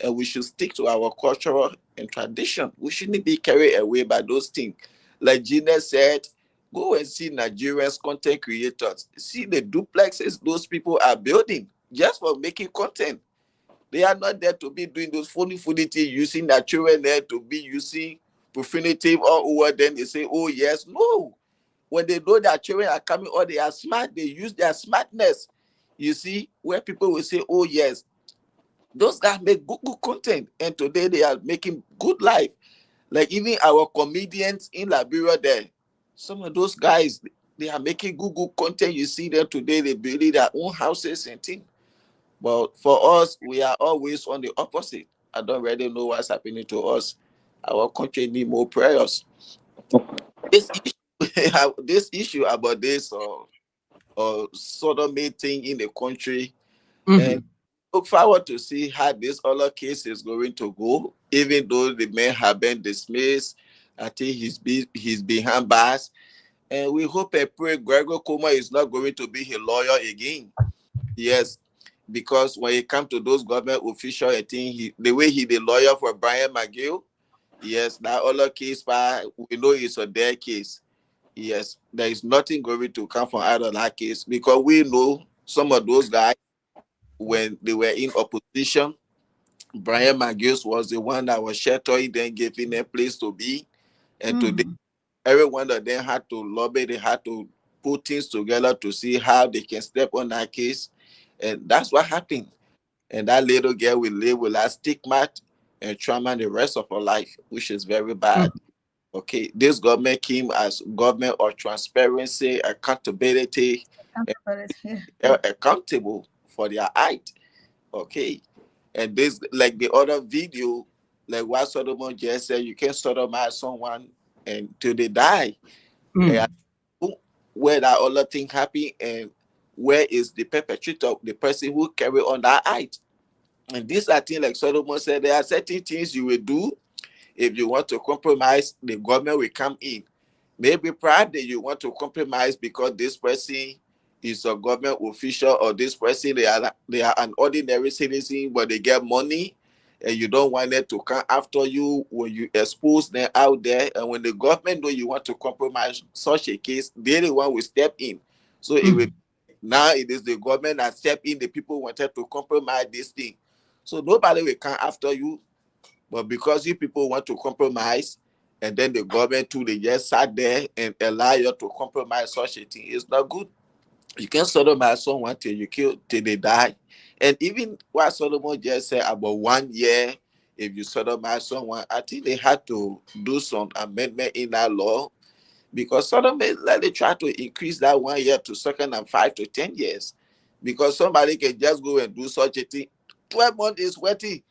and we should stick to our cultural and tradition. We shouldn't be carried away by those things. Like Gina said, go and see Nigerians content creators. See the duplexes those people are building just for making content. They are not there to be doing those funny things, using their children there to be using profanity all over. Then they say, oh yes, no. When they know their children are coming or they are smart, they use their smartness. You see, where people will say, oh yes, those guys make good content, and today they are making good life. Like even our comedians in Liberia there, some of those guys, they are making good content. You see them today, they build their own houses and things. But for us, we are always on the opposite. I don't really know what's happening to us. Our country need more prayers. This issue, this issue about this sodomy thing in the country, and look forward to see how this other case is going to go. Even though the man have been dismissed, I think he's behind bars, and we hope and pray Gregor Coma is not going to be his lawyer again. Yes, because when it comes to those government officials, I think the way he the lawyer for Brian McGill, yes, that other case, we know it's a dead case. Yes, there is nothing going to come from out of that case, because we know some of those guys, when they were in opposition, Brian McGill was the one that was sheltering them, giving them a place to be. And today, every one of them had to lobby, they had to put things together to see how they can step on that case. And that's what happened. And that little girl will live with that stigma and trauma the rest of her life, which is very bad. Okay, this government came as government of transparency, accountability, accountable for their act. Okay, and this, like the other video, like what Solomon just said, you can sodomize someone until they die. And where that other thing happened, and where is the perpetrator, the person who carry on that act? And these are things, like Solomon said, there are certain things you will do. If you want to compromise, the government will come in. Maybe probably you want to compromise because this person is a government official, or this person, they are an ordinary citizen, but they get money, and you don't want them to come after you when you expose them out there. And when the government know you want to compromise such a case, they the one will step in. So it will, now it is the government that step in. The people wanted to compromise this thing, so nobody will come after you. But because you people want to compromise, and then the government too, they just sat there and allow you to compromise such a thing, it's not good. You can sodomize someone till you kill, till they die. And even what Solomon just said about 1 year, if you sodomize someone, I think they had to do some amendment in that law, because sodomy, like, they try to increase that 1 year to second and 5 to 10 years. Because somebody can just go and do such a thing. 12 months is waiting.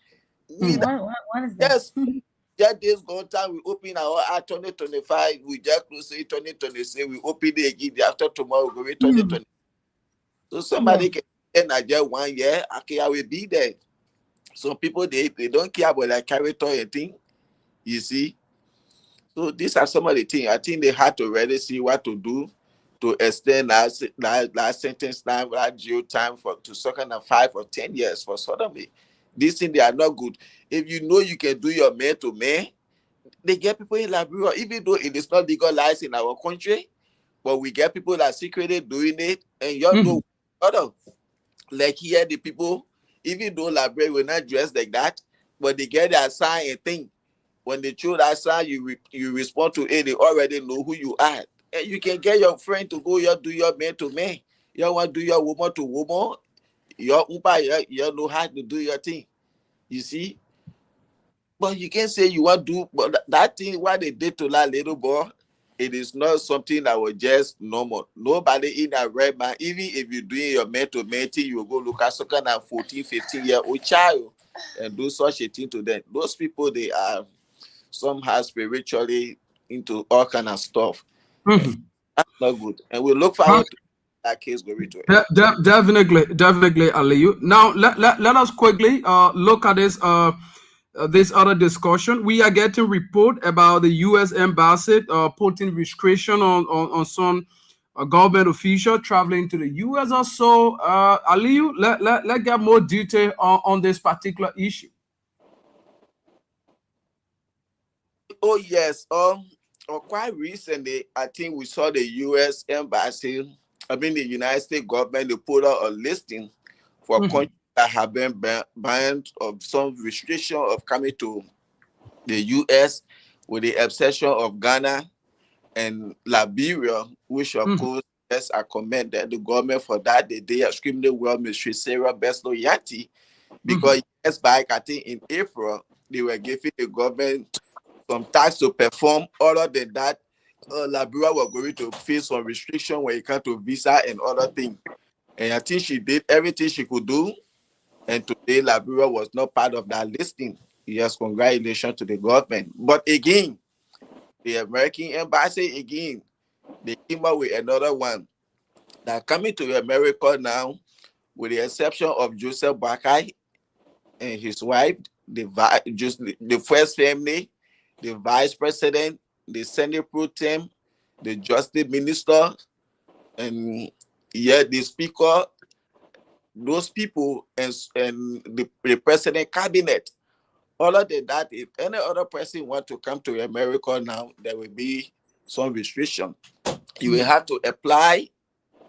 What is that? Yes, Just this one time we open our 2025, we just close it 2026, we open it again. The after tomorrow we go with 2020. So somebody can say I just 1 year, okay, I will be there. Some people they don't care about their character and thing. You see. So these are some of the things I think they had to already see what to do to extend that sentence time, that jail time to second and 5 or 10 years for sodomy. These things they are not good. If you know you can do your man to man, they get people in Liberia, even though it is not legalized in our country, but we get people that are secretly doing it, and you know, like here the people, even though Liberia will not dress like that, but they get their sign and thing. When they show that sign, you respond to it. They already know who you are, and you can get your friend to go. You do your man to man. You want to do your woman to woman. Your you know how to do your thing. You see. But you can say you want to do, but that thing what they did to that little boy, it is not something that was just normal. Nobody in a red man, even if you're doing your mental thing, you will go look at some kind of 14, 15-year-old child and do such a thing to them. Those people, they are somehow spiritually into all kind of stuff. That's not good. And we look forward to that case going to it. Definitely, Aliyu. Now let us quickly look at this other discussion. We are getting report about the U.S. embassy putting restriction on some government official traveling to the U.S. or so. Aliyu, let get more detail on this particular issue. Oh yes, quite recently, I think we saw the U.S. embassy. I mean, the United States government they put out a listing for countries that have been banned of some restriction of coming to the U.S. with the exception of Ghana and Liberia, which of course, yes, I commend the government for that. They did extremely well, Mr. Sarah Beslo Yati, because yes, back I think in April they were giving the government some tasks to perform. Other than that, Liberia was going to face some restriction when it comes to visa and other things. And I think she did everything she could do. And today, Liberia was not part of that listing. Yes, congratulations to the government. But again, the American embassy, again, they came up with another one that coming to America now, with the exception of Joseph Bakai and his wife, the first family, the vice president, the Senate pro tem, the justice minister, and the speaker, those people, and the president cabinet. Other than that, if any other person want to come to America now, there will be some restriction. You will have to apply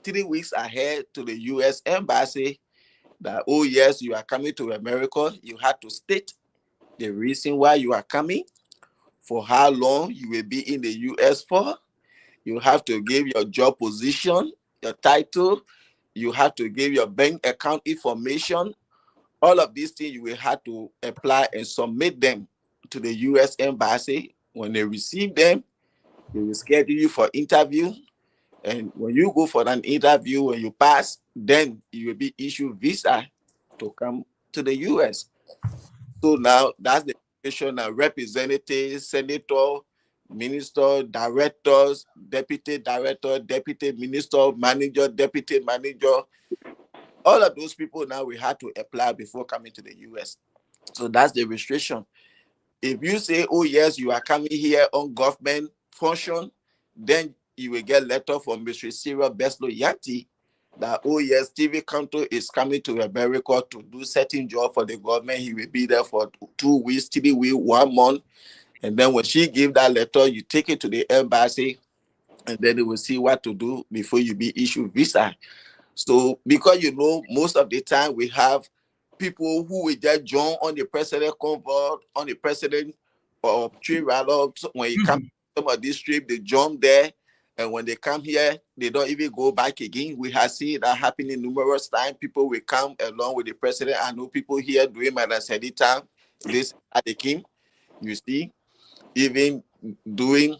3 weeks ahead to the U.S. embassy that, oh yes, you are coming to America. You have to state the reason why you are coming, for how long you will be in the U.S. for. You have to give your job position, your title. You have to give your bank account information. All of these things you will have to apply and submit them to the U.S. embassy. When they receive them, they will schedule you for interview. And when you go for an interview, when you pass, then you will be issued visa to come to the U.S. So now that's the situation of representatives, senator, minister, directors, deputy director, deputy minister, manager, deputy manager. All of those people now we had to apply before coming to the U.S. So that's the restriction. If you say, oh yes, you are coming here on government function, then you will get letter from Mr. Cyril Beslo Yanti that, oh yes, Stevie Canto is coming to America to do certain job for the government. He will be there for 2 weeks, 3 weeks, 1 month. And then when she give that letter, you take it to the embassy, and then they will see what to do before you be issued visa. So because most of the time we have people who will just join on the president convoy, on the president trip rather. So when you come to some of this trip, they jump there, and when they come here, they don't even go back again. We have seen that happening numerous times. People will come along with the president. I know people here doing Madam Sedita, this at the king. You see, even doing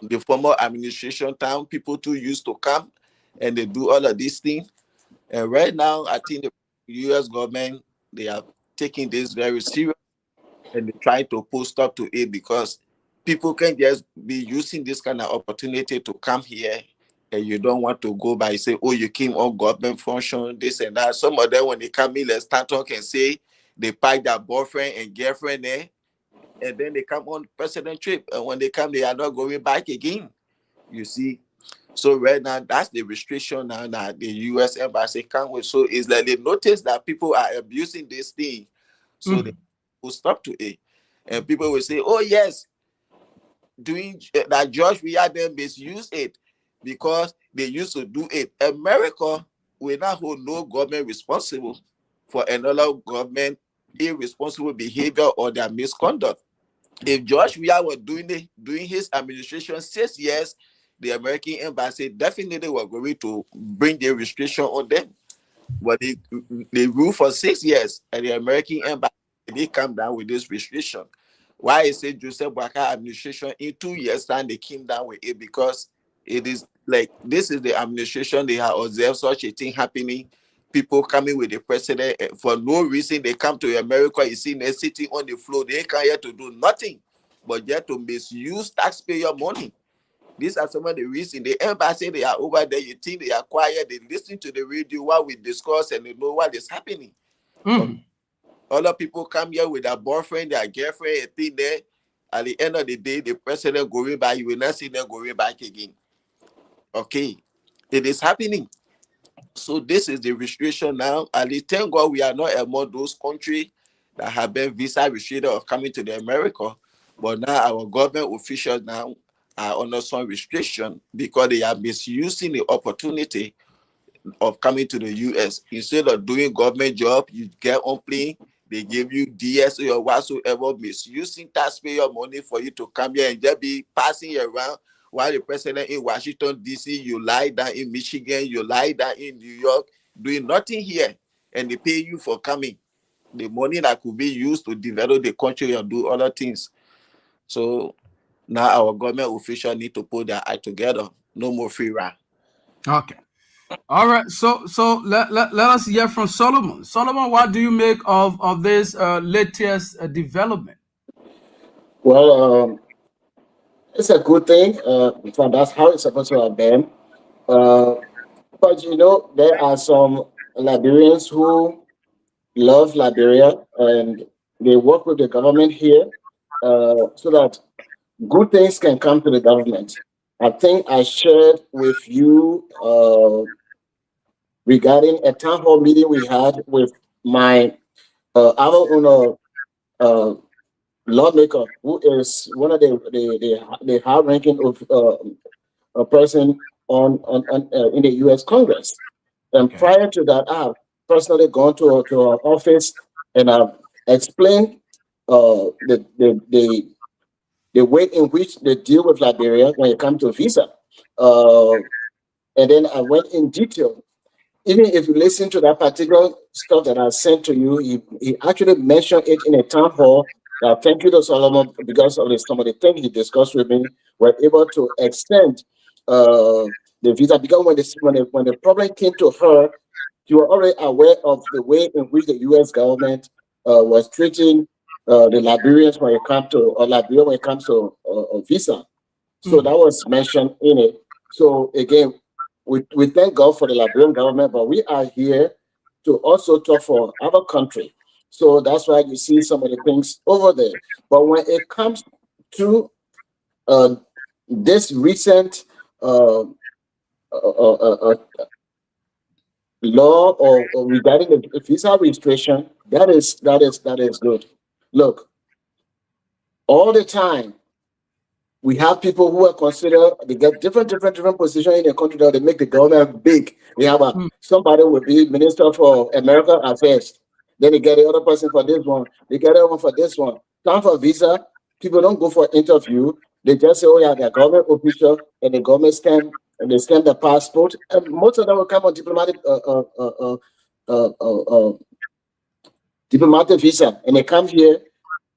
the former administration time, people too used to come and they do all of these things. And right now, I think the U.S. government, they are taking this very serious. and they try to put stop to it because people can just be using this kind of opportunity to come here, and you don't want to go by say, oh, you came on government function, this and that. Some of them, when they come in, let's start talking and say they pack their boyfriend and girlfriend there, and then they come on president trip, and when they come, they are not going back again. You see. So right now, that's the restriction now that the U.S. embassy come with. So it's like they notice that people are abusing this thing, so they will stop to it. And people will say, oh yes, doing that George we had them misuse it because they used to do it. America will not hold no government responsible for another government irresponsible behavior or their misconduct. If George Weah was doing his administration 6 years, the American embassy definitely were going to bring the restriction on them. But they ruled for 6 years, and the American embassy they come down with this restriction. Why I say Joseph Boakai administration in 2 years' time they came down with it, because it is like this is the administration they have observed such a thing happening. People coming with the president for no reason. They come to America, you see they're sitting on the floor. They come here to do nothing but just to misuse taxpayer money. These are some of the reasons. The embassy, they are over there. You think they are quiet. They listen to the radio while we discuss and they know what is happening. Other people come here with their boyfriend, their girlfriend, and think there. At the end of the day, the president going back, you will not see them going back again. Okay. It is happening. So this is the restriction now. And thank God we are not among those countries that have been visa restricted of coming to the America. But now our government officials now are under some restriction because they are misusing the opportunity of coming to the US. Instead of doing government job, you get on plane, they give you DSA or whatsoever, misusing taxpayer money for you to come here and just be passing around while the president in Washington, D.C., you lie down in Michigan, you lie down in New York, doing nothing here, and they pay you for coming. The money that could be used to develop the country and do other things. So now our government officials need to put their eye together. No more free ride. Okay. All right. So let us hear from Solomon. Solomon, what do you make of this latest development? Well, it's a good thing. In fact, that's how it's supposed to have been. But you know, there are some Liberians who love Liberia and they work with the government here so that good things can come to the government. I think I shared with you regarding a town hall meeting we had with my our own lawmaker, who is one of the high-ranking of person on in the U.S. Congress. And prior to that, I have personally gone to our office and I've explained the way in which they deal with Liberia when it comes to visa. And then I went in detail. Even if you listen to that particular stuff that I sent to you, he actually mentioned it in a town hall. Thank you to Solomon, because of some of the things he discussed with me, we're able to extend the visa. Because when the problem came to her, you were already aware of the way in which the U.S. government was treating the Liberians when it comes to, or Liberia when it comes to visa. So that was mentioned in it. So again, we thank God for the Liberian government, but we are here to also talk for our country. So that's why you see some of the things over there. But when it comes to this recent law or regarding the visa registration, that is good. Look, all the time we have people who are considered, they get different positions in the country that they make the government big. They have somebody will be Minister for American Affairs. Then they get the other person for this one. They get the other one for this one. Time for visa, people don't go for interview. They just say, oh yeah, they're government official, and the government stamp, and they stamp the passport. And most of them will come on diplomatic visa, and they come here.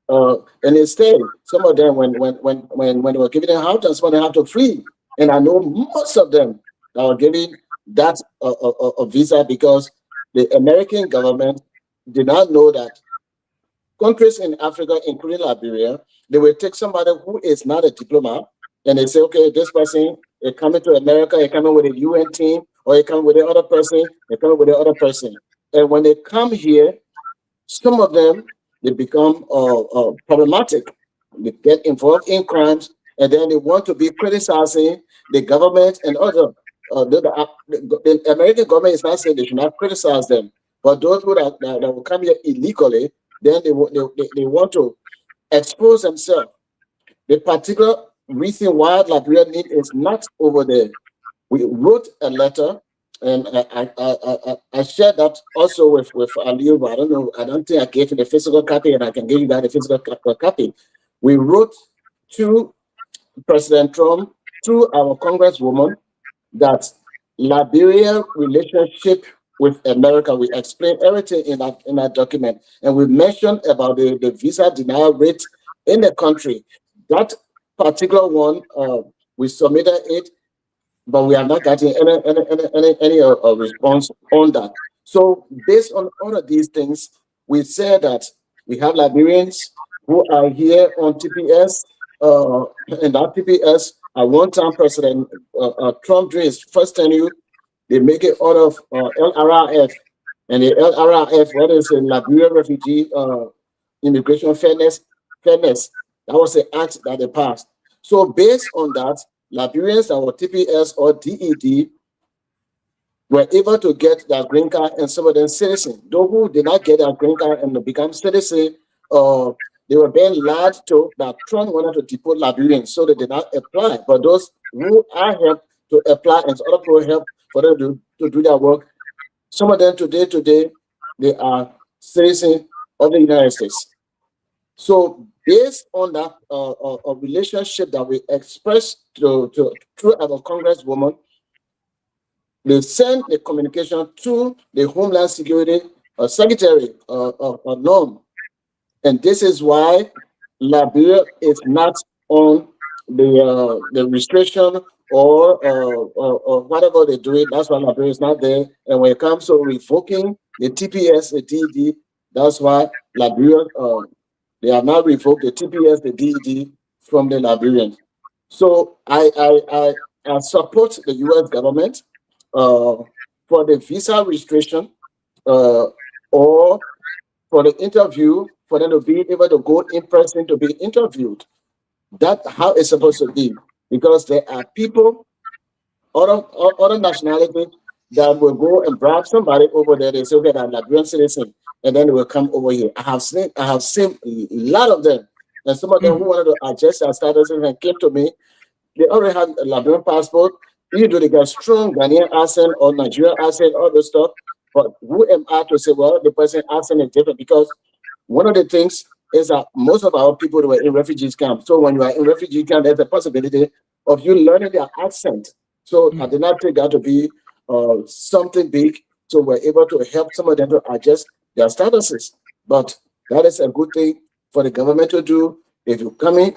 And instead, some of them, when they were giving them house, some of them have to flee. And I know most of them that were giving that a visa because the American government did not know that countries in Africa, including Liberia, they will take somebody who is not a diplomat, and they say, okay, this person is coming to America, they're coming with a UN team, or they come with the other person, they come with the other person. And when they come here, some of them, they become problematic. They get involved in crimes, and then they want to be criticizing the government and other. The American government is not saying they should not criticize them, but those who that will come here illegally, then they want to expose themselves. The particular reason why Liberia need is not over there. We wrote a letter, and I shared that also with Aliu, but I don't know, I don't think I gave you the physical copy, and I can give you that the physical copy. We wrote to President Trump, through our Congresswoman, that Liberia relationship with America, we explained everything in that document, and we mentioned about the visa denial rate in the country. That particular one, we submitted it, but we are not getting any response on that. So based on all of these things, we say that we have Liberians who are here on TPS, and that TPS, at one time President Trump during his first tenure, they make it out of LRRF, and the LRRF, what is a Liberia Refugee Immigration Fairness. That was the act that they passed. So based on that, Liberians that were TPS or DED were able to get their green card, and some of them citizen. Those who did not get their green card and become citizen, they were being lied to that Trump wanted to deport Liberians, so they did not apply. But those who are helped to apply and other people help for them to do their work, some of them today, they are citizens of the United States. So based on that relationship that we expressed through our Congresswoman, they send the communication to the Homeland Security Secretary Norm, and this is why Liberia is not on the restriction or whatever they do it. That's why Liberia is not there. And when it comes to revoking the TPS, the DED, that's why Liberia they have now revoked the TPS, the DED from the Liberians. So I support the U.S. government for the visa restriction or for the interview, for them to be able to go in person to be interviewed. That's how it's supposed to be, because there are people, other nationalities, that will go and bribe somebody over there. They say, okay, they're Liberian citizen, and then they will come over here. I have seen a lot of them, and some of them who wanted to adjust their status and came to me. They already have a Liberian passport. Either they got strong Ghanaian accent or Nigerian accent, all this stuff. But who am I to say, well, the person accent is different? Because one of the things is that most of our people were in refugees camp. So when you are in refugee camp, there's a possibility of you learning their accent. So I did not take that to be something big. So we're able to help some of them to adjust their statuses. But that is a good thing for the government to do. If you come in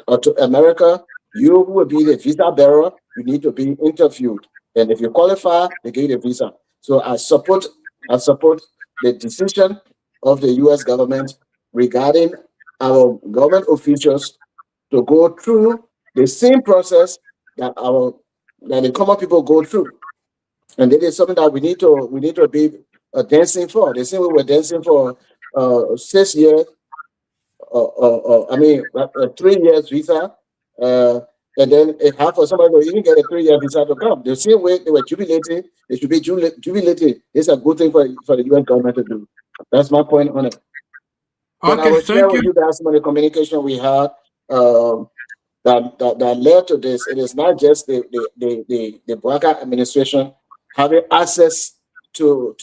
to America, you will be the visa bearer. You need to be interviewed, and if you qualify, they give you the visa. So I support the decision of the U.S. government regarding our government officials to go through the same process that the common people go through, and it is something that we need to be dancing for. The same way we're dancing for 6 years. 3 years visa, and then it hard for somebody to even get a 3-year visa to come. The same way they were jubilating, they should be jubilating. It's a good thing for the U.S. government to do. That's my point on it. But I will share with you guys some of the communication we had that led to this. It is not just the Bouaga administration having access to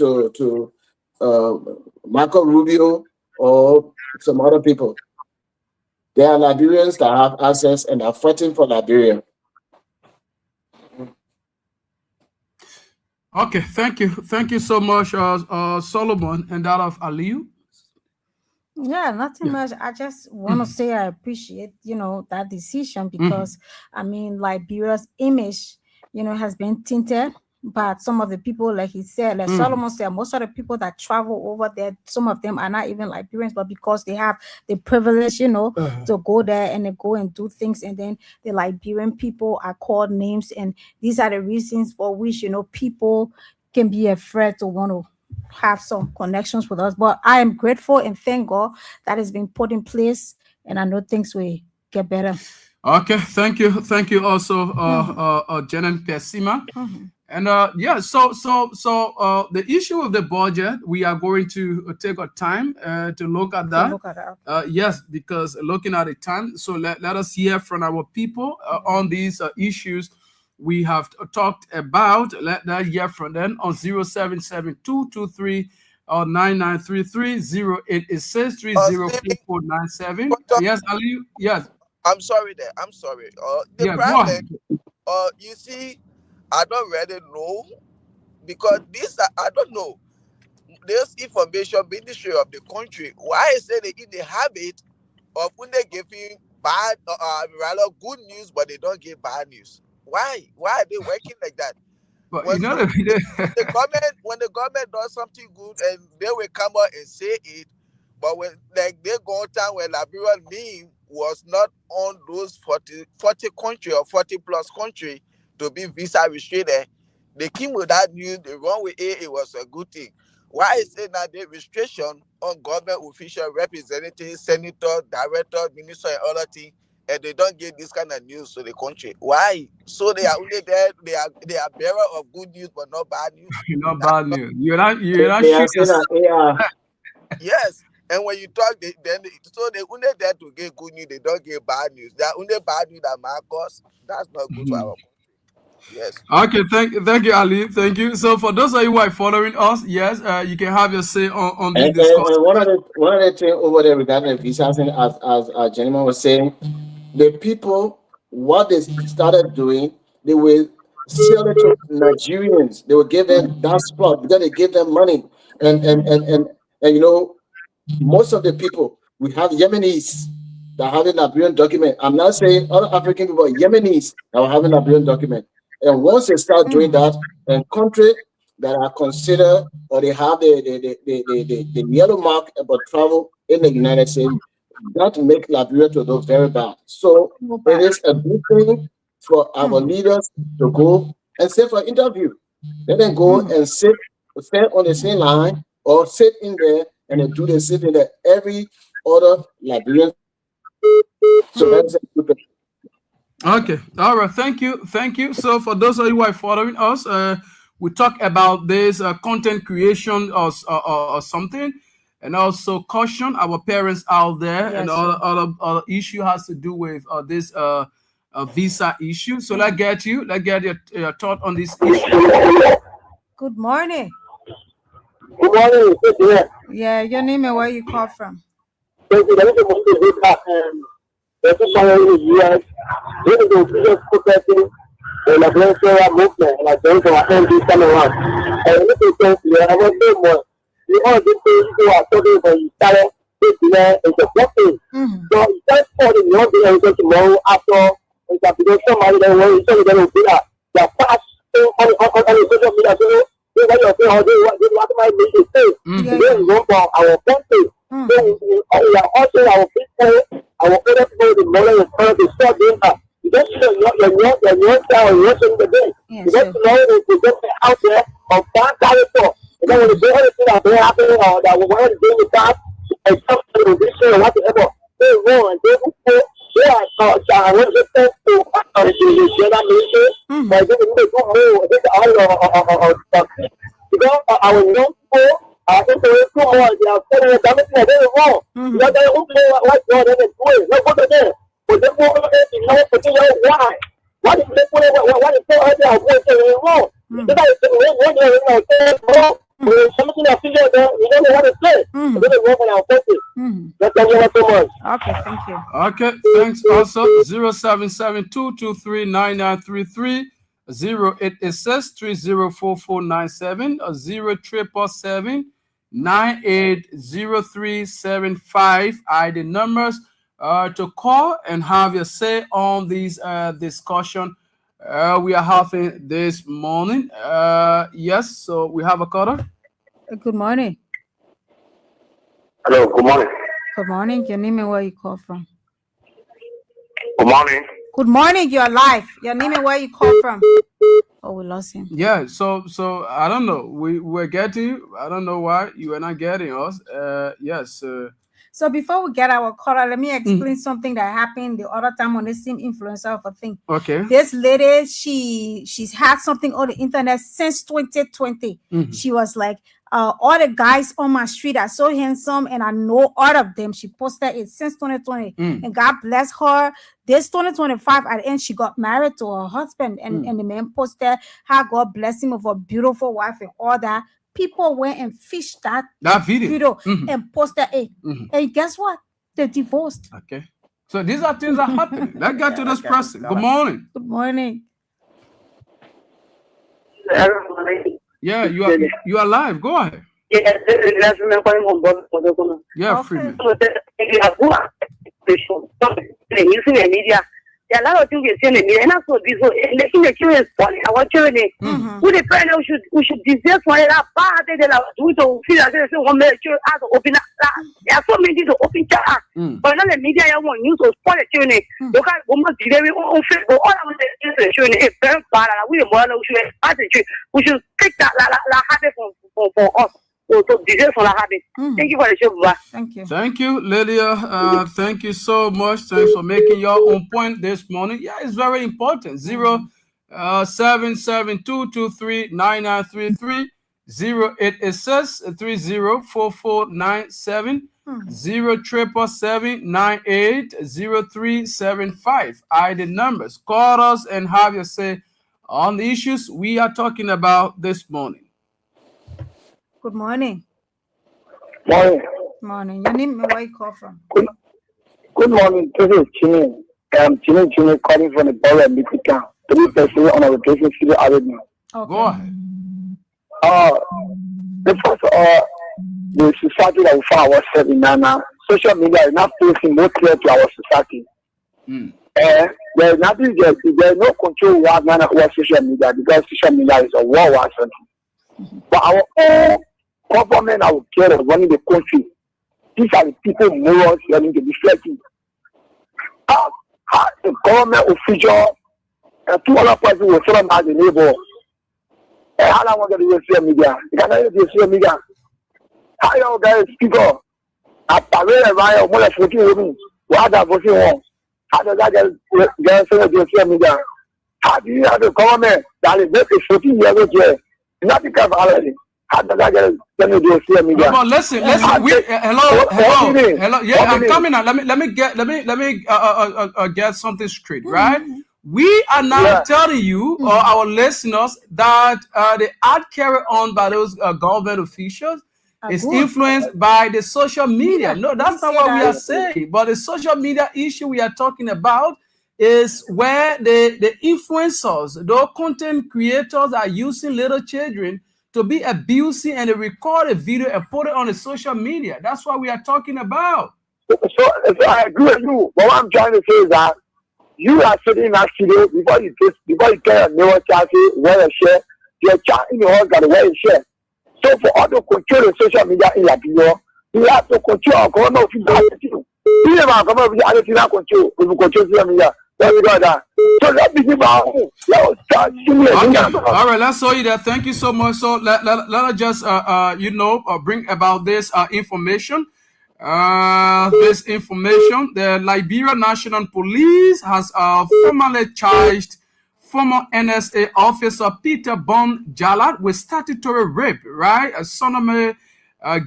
Marco Rubio or some other people. There are Liberians that have access and are fighting for Liberia. Okay, thank you so much, Solomon, and that of Aliu. Yeah, nothing much. I just want to say I appreciate, that decision, because I mean, Liberia's image, has been tinted But some of the people, like he said, like Solomon said, most of the people that travel over there, some of them are not even Liberians, but because they have the privilege, to go there and they go and do things, and then the Liberian people are called names, and these are the reasons for which people can be afraid to want to have some connections with us. But I am grateful and thank God that has been put in place, and I know things will get better. Okay, thank you also, Janet Pesima. And so the issue of the budget, we are going to take our time to look at that. Yes, because looking at the time, so let us hear from our people on these issues we have talked about. Let us hear from them on 077223 9933 0886 304497. Yes, Ali. Yes. I'm sorry there. I'm sorry. The Yeah, go problem, ahead. you see, I don't really know because this I don't know. This information ministry of the country, why is it they in the habit of when they giving bad, rather good news, but they don't give bad news? Why? Why are they working like that? But When the government does something good and they will come out and say it, but when like they go time when Liberian meme was not on those 40 country or 40 plus country to be visa restricted, they came with that news, they run with it was a good thing. Why is it that the restriction on government official representatives, senator, director, minister, and other things, and they don't get this kind of news to the country? Why? So they are only there, they are bearer of good news but not bad news. Not That's bad not, news. You're not They are shooting saying yourself. that yes. And when you talk, so they only there to get good news, they don't get bad news. They are only bad news that might cause. That's not good for our country. Yes. Okay, thank you, Ali. Thank you. So for those of you who are following us, yes, you can have your say on this discussion. and one of the things over there regarding the visa thing, as gentleman was saying, the people, what they started doing, they will sell it to Nigerians. They will give them that spot because they give them money, and most of the people, we have Yemenis that have a Liberian document. I'm not saying other African people, Yemenis that will have a Liberian document. And once they start doing that, and country that are considered or they have the yellow mark about travel in the United States, that make Liberia to do very bad. So it is a good thing for our leaders to go and sit for interview. Let them go and stand on the same line or sit in there and they do the same thing that every other Liberian. So that's a good thing. Okay. All right. Thank you. So for those of you who are following us, we talk about this content creation or something, and also caution our parents out there, and other issue has to do with this visa issue. So let's get your thought on this issue. Good morning. Good morning. Yeah, your name and where you call from? Thank you. There's someone in the US. This is the official protesting the Liberian movement, and I don't know how this time around. And this is I want to say more. You all these things who are talking when you started this year is the blessing. So you can't call it, you won't be able to tomorrow after interpretation, somebody that will say that will be the fast thing on the social media. So you know what you're saying, what my mission is. Today is one for our country. So we are also our people, our other people, the knowledge and power to start doing that. You don't see your child watching the day. You don't know if you get out there of bad character. You know, when you do anything that may happen or that we want to do with that, and something will be sure whatever. They wrong and they will say, I want to say to the General Ministry, but they will do more. They all because our young people, I think they will do more. They are saying that they are wrong. Because they will play like God and do it. Let's go to them. But they will know particularly why. What is they put what is so early of what is wrong? Because it's wrong. Something that figure out, we don't know what to say. But they work on our country. That's why we so much. Okay, thank you. Okay, thanks. Also, 0772239933 0886 304497 or 0777 980375 are the numbers to call and have your say on these discussion We are having this morning. Yes, so we have a caller. Good morning. Hello, good morning. Good morning. Your name and where you call from? Good morning. Good morning. You're live. Your name and where you call from? Oh, we lost him. Yeah, so I don't know. We were getting you. I don't know why you were not getting us. Yes. So before we get our caller, let me explain something that happened the other time on the same influencer of a thing. Okay. This lady, she's had something on the internet since 2020. She was like, all the guys on my street are so handsome and I know all of them. She posted it since 2020. And God bless her. This 2025, at the end, she got married to her husband. And the man posted how God bless him with a beautiful wife and all that. People went and fished that video and posted it. And guess what? They divorced. Okay. So these are things that are happening. Let's get to this person. Good morning. Good morning. Yeah, you are live. Go ahead. Yeah, free. Using the media. There are a lot of things we see in the media, and that's what this is. Making the children spoil our children. Who the parents we should desist for that part they are doing to feel that they want to open up. There are so many things to open up. But now the media want use to spoil the children. Look at women delivering on Facebook. All of the children, a parent, we should take that habit for us. Thank you for the show, Baba. Thank you. Thank you, Lydia. Thank you so much. Thanks for making your own point this morning. Yeah, it's very important. 07722399933 08SS 304497 077780375. I the numbers. Call us and have your say on the issues we are talking about this morning. Good morning. Morning. Morning. Your name and where you call from? Good morning. This is Chini. Chini calling from the borough of Michigan. 3% on our vacation city avenue. Okay. Go ahead. The first the society that we found ourselves in now, social media is not facing more clear to our society. There is nothing there is no control we have now over social media because social media is a war something. But our own government are care of running the country. These are the people morals running to be reflecting. How the government official and 2 other persons will follow as a neighbor. And how long will the social media? You cannot use the social media. How you guys people are parade around more than 14 women. What are 41? How does that get the social media? How do you have the government that is make a 14-year-old year? Nothing can already. How does that get the social media? But listen. Hello. Yeah, I'm coming out. Let me get something straight, right? We are now telling you or our listeners that the ad carried on by those government officials is influenced by the social media. No, that's not what we are saying. But the social media issue we are talking about is where the influencers, the content creators are using little children to be abusing and they record a video and put it on the social media. That's what we are talking about. So I agree with you. But what I'm trying to say is that you are sitting in that studio before you tell your neighbor child wear a share, your child in your house got to wear a share. So for all to control the social media in your video, you have to control our government official attitude. Even our government official attitude not control, we will control social media. So let's begin about let's start. Okay. All right, let's show you that. Thank you so much. So let us just bring about this information. This information, the Liberia National Police has formally charged former NSA officer Peter Bon Jalad with statutory rape, right? A sodomy,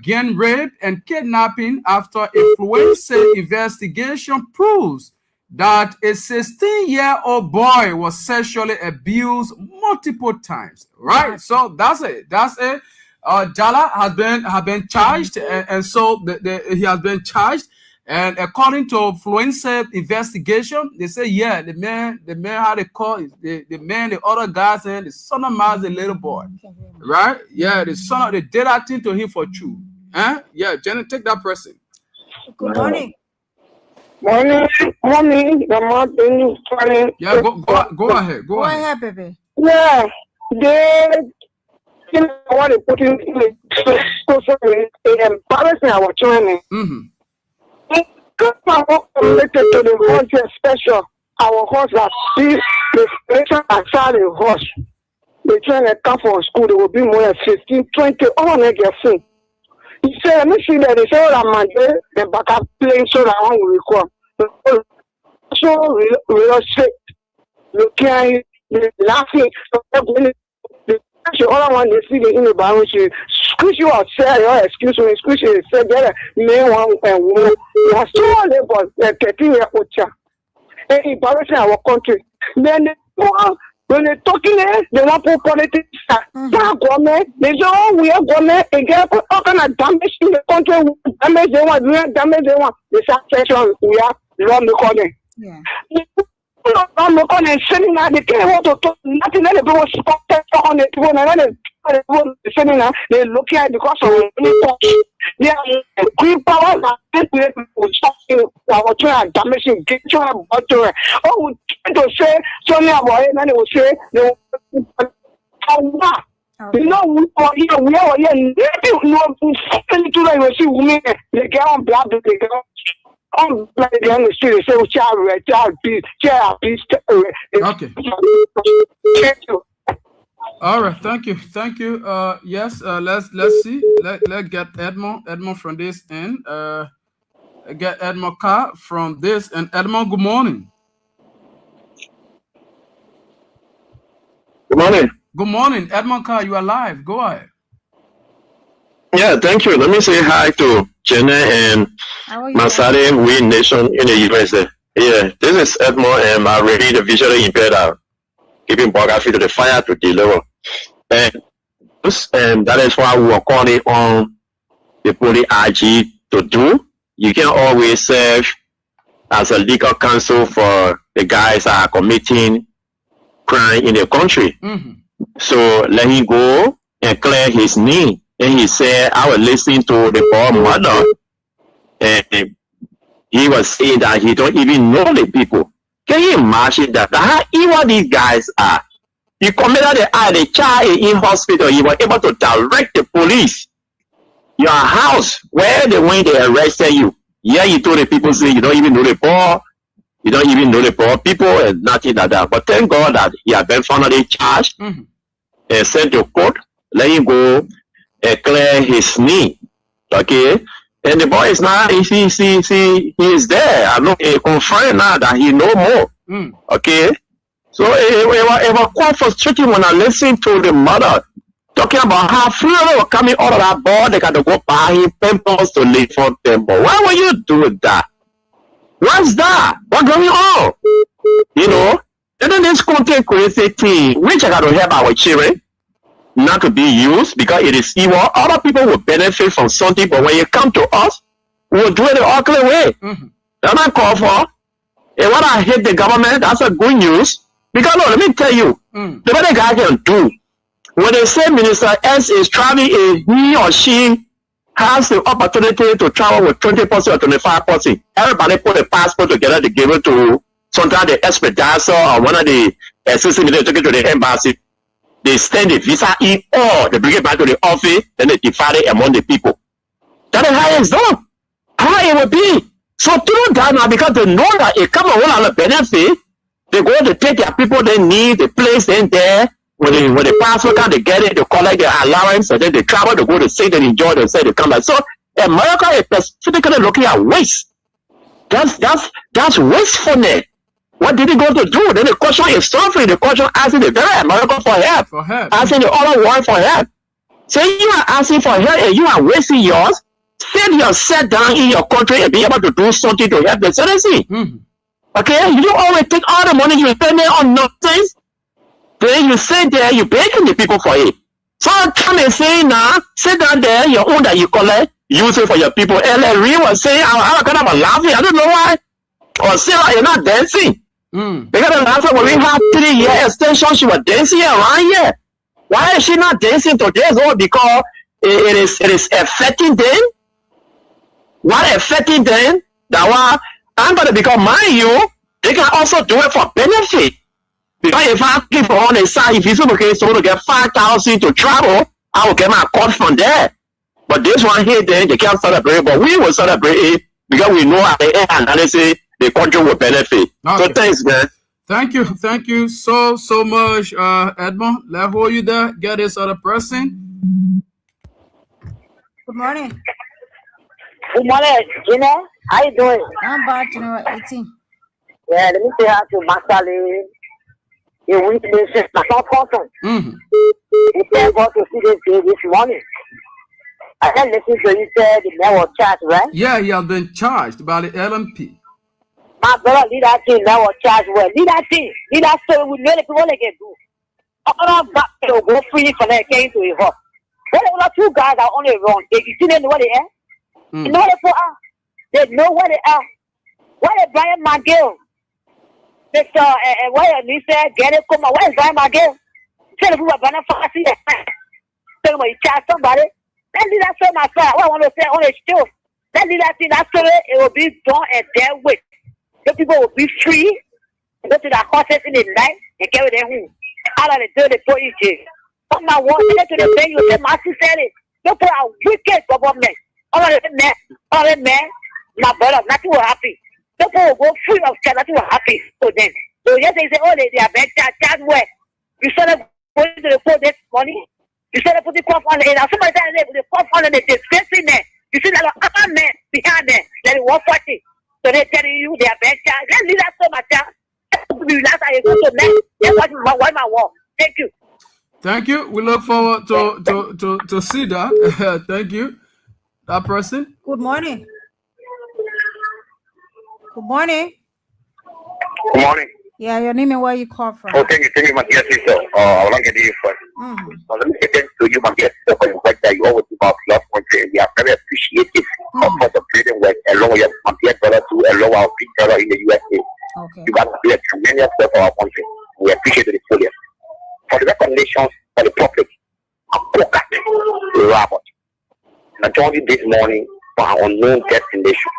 gang rape, and kidnapping after a forensic investigation proves that a 16-year-old boy was sexually abused multiple times, right? So that's it. Jala has been charged, and so he has been charged. And according to forensic investigation, they say the man had a call the man, the other guys, and the son of man, the little boy, right? Yeah, the son of they did that thing to him for true. Yeah, Jenny, take that person. Good morning. Morning, the morning, morning. Yeah, go ahead. Go ahead, baby. Yeah, they what they put in the social media, they embarrassing our children. Because I work related to the volunteer special, our horse are the station outside the horse. They try to come for school, they will be more than 15, 20, all they get free. He said, let me see that they say, oh, I'm the backup playing so that one will record. So, we sick, looking at it, laughing. The other one, they see the in the Bible, she squeeze you outside, excuse me, squeeze you, say, get a man, one, and woman. You are so labor, 13 year old child. And embarrassing our country. Then, when they're talking, they want to politics. Government, they say, oh, we are government, they get all kind of damage in the country, damage they want, They say, session, we are wrong the corner. Yeah. I'm not going to send out the care to talk nothing. Let the people stop on the phone and then sending out. They look at because of they are green power that people stopping our children damaging get children. Oh, we try to say something about it, and they will say they will. You know, we are here. Maybe no, you see women. They get on blood. They get on blood. They on the street. They say, "Child, please." Okay. All right. Thank you. Yes. Let's see. Let's get Edmond from this end. Get Edmond Carr from this and Edmond. Good morning. Good morning. Good morning, Edmond Carr. You are live. Go ahead. Yeah, thank you. Let me say hi to Jenna and Masari, we nation in the USA. Yeah, this is Edmond, and I'm already the visually impaired. Keeping biography to the fire to deliver. And that is why we are calling on the police IG to do. You can always serve as a legal counsel for the guys that are committing crime in the country. So let him go and clear his name. And he said, I was listening to the poor mother, and he was saying that he don't even know the people. Can you imagine that? How evil these guys are? You committed the child in hospital, you were able to direct the police. Your house, where they went, they arrested you. Yeah, you told the people, say you don't even know the poor. You don't even know the poor people and nothing like that. But thank God that he has been finally charged and sent to court. Let him go and clear his name. Okay? And the boy is now, he is there. I know he confirmed now that he know more. Okay? So it was quite frustrating when I listened to the mother talking about how fluid were coming out of that boy. They got to go buy him pimples to live for them. But why would you do that? What's that? What's going on? You know? And then this content creating thing, which I got to help our children not to be used because it is evil. Other people will benefit from something, but when you come to us, we will do it the ugly way. That's not called for. And what I hate the government, that's a good news. Because no, let me tell you, the better guy can do. When they say Minister S is traveling, he or she has the opportunity to travel with 20% or 25%. Everybody put a passport together to give it to sometimes the expediter or one of the assistant they take it to the embassy. They send the visa in or they bring it back to the office, then they divide it among the people. That is how it's done. How it will be. So through that now, because they know that it comes a whole lot of benefit, they go to take their people they need, they place them there. When the passport come, they get it, they collect their allowance, and then they travel to go to see and enjoy themselves, they come back. So America is specifically looking at waste. That's wastefulness. What did he go to do? Then the question is suffering. The question asking the very America for help. Asking the other world for help. So you are asking for help and you are wasting yours. Sit yourself down in your country and be able to do something to help the citizen. Okay? You don't always take all the money you spend on nonsense. Then you sit there, you begging the people for it. So come and say now, sit down there, your own that you collect, use it for your people. And Larry was saying, I'm kind of laughing. I don't know why. Or Sarah, you're not dancing. Because the last time when we had 3-year extension, she was dancing around here. Why is she not dancing today? Oh, because it is affecting them. What affecting them? That I'm going to become mind you, they can also do it for benefit. Because if I give on the side, if he's okay, so to get 5,000 to travel, I will get my cut from there. But this one here, they can't celebrate, but we will celebrate it because we know at the end, and they say the country will benefit. Okay. So thanks, man. Thank you so much, Edmond. Let's hold you there. Get this other person. Good morning. Good morning, Gina. How you doing? I'm bad, General 18. Yeah, let me say hi to Masali. You went to this person. You thank God to see this day this morning. I had listened to you said the man was charged, right? Yeah, he has been charged by the LMP. My brother, lead that thing, man was charged well. Lead that thing. Lead that story with many people they can do. I'm back to go free from that came to his house. Well, there two guys are only wrong. They see them where they are. You know where they are. They know where they are. Where is Brian McGill? Mr. Where is Mr. Gary Kuma? Where is Brian McGill? Tell the people about to see that. Tell them you charge somebody. Let's do that story, my friend. What I want to say on the show. Let's do that thing. That story, it will be done and dealt with. The people will be free. Go to the horses in the night and carry them home. Out of the door, they put you jail. Come my one, to the bank, you say, my sister, don't put a wicked government. All of them, man, my brother, nothing will happen. People will go free of charge, nothing will happen to them. So yes, they say, oh, they are bad charge where? You started going to the court this morning. You started putting the crop on the end. Somebody said they put the crop on the disgracing there. You see that other men behind them, they were fighting. So they're telling you they are bad charge. Let's leave that so much time. Last time you go to men, that's why my war. Thank you. Thank you. We look forward to see that. Thank you. That person. Good morning. Good morning. Good morning. Yeah, your name and where you call from. Oh, thank you, my dear sister. I want to get you first. Let me say thanks to you, my dear sister, for the fact that you always give our love country, and we are very appreciative of the freedom work along with my dear brother too, along our big brother in the USA. Okay. You guys do a tremendous work for our country. We appreciate it fully. For the recognitions for the public, I'm Pocat, Robert. And I joined you this morning for our unknown destination.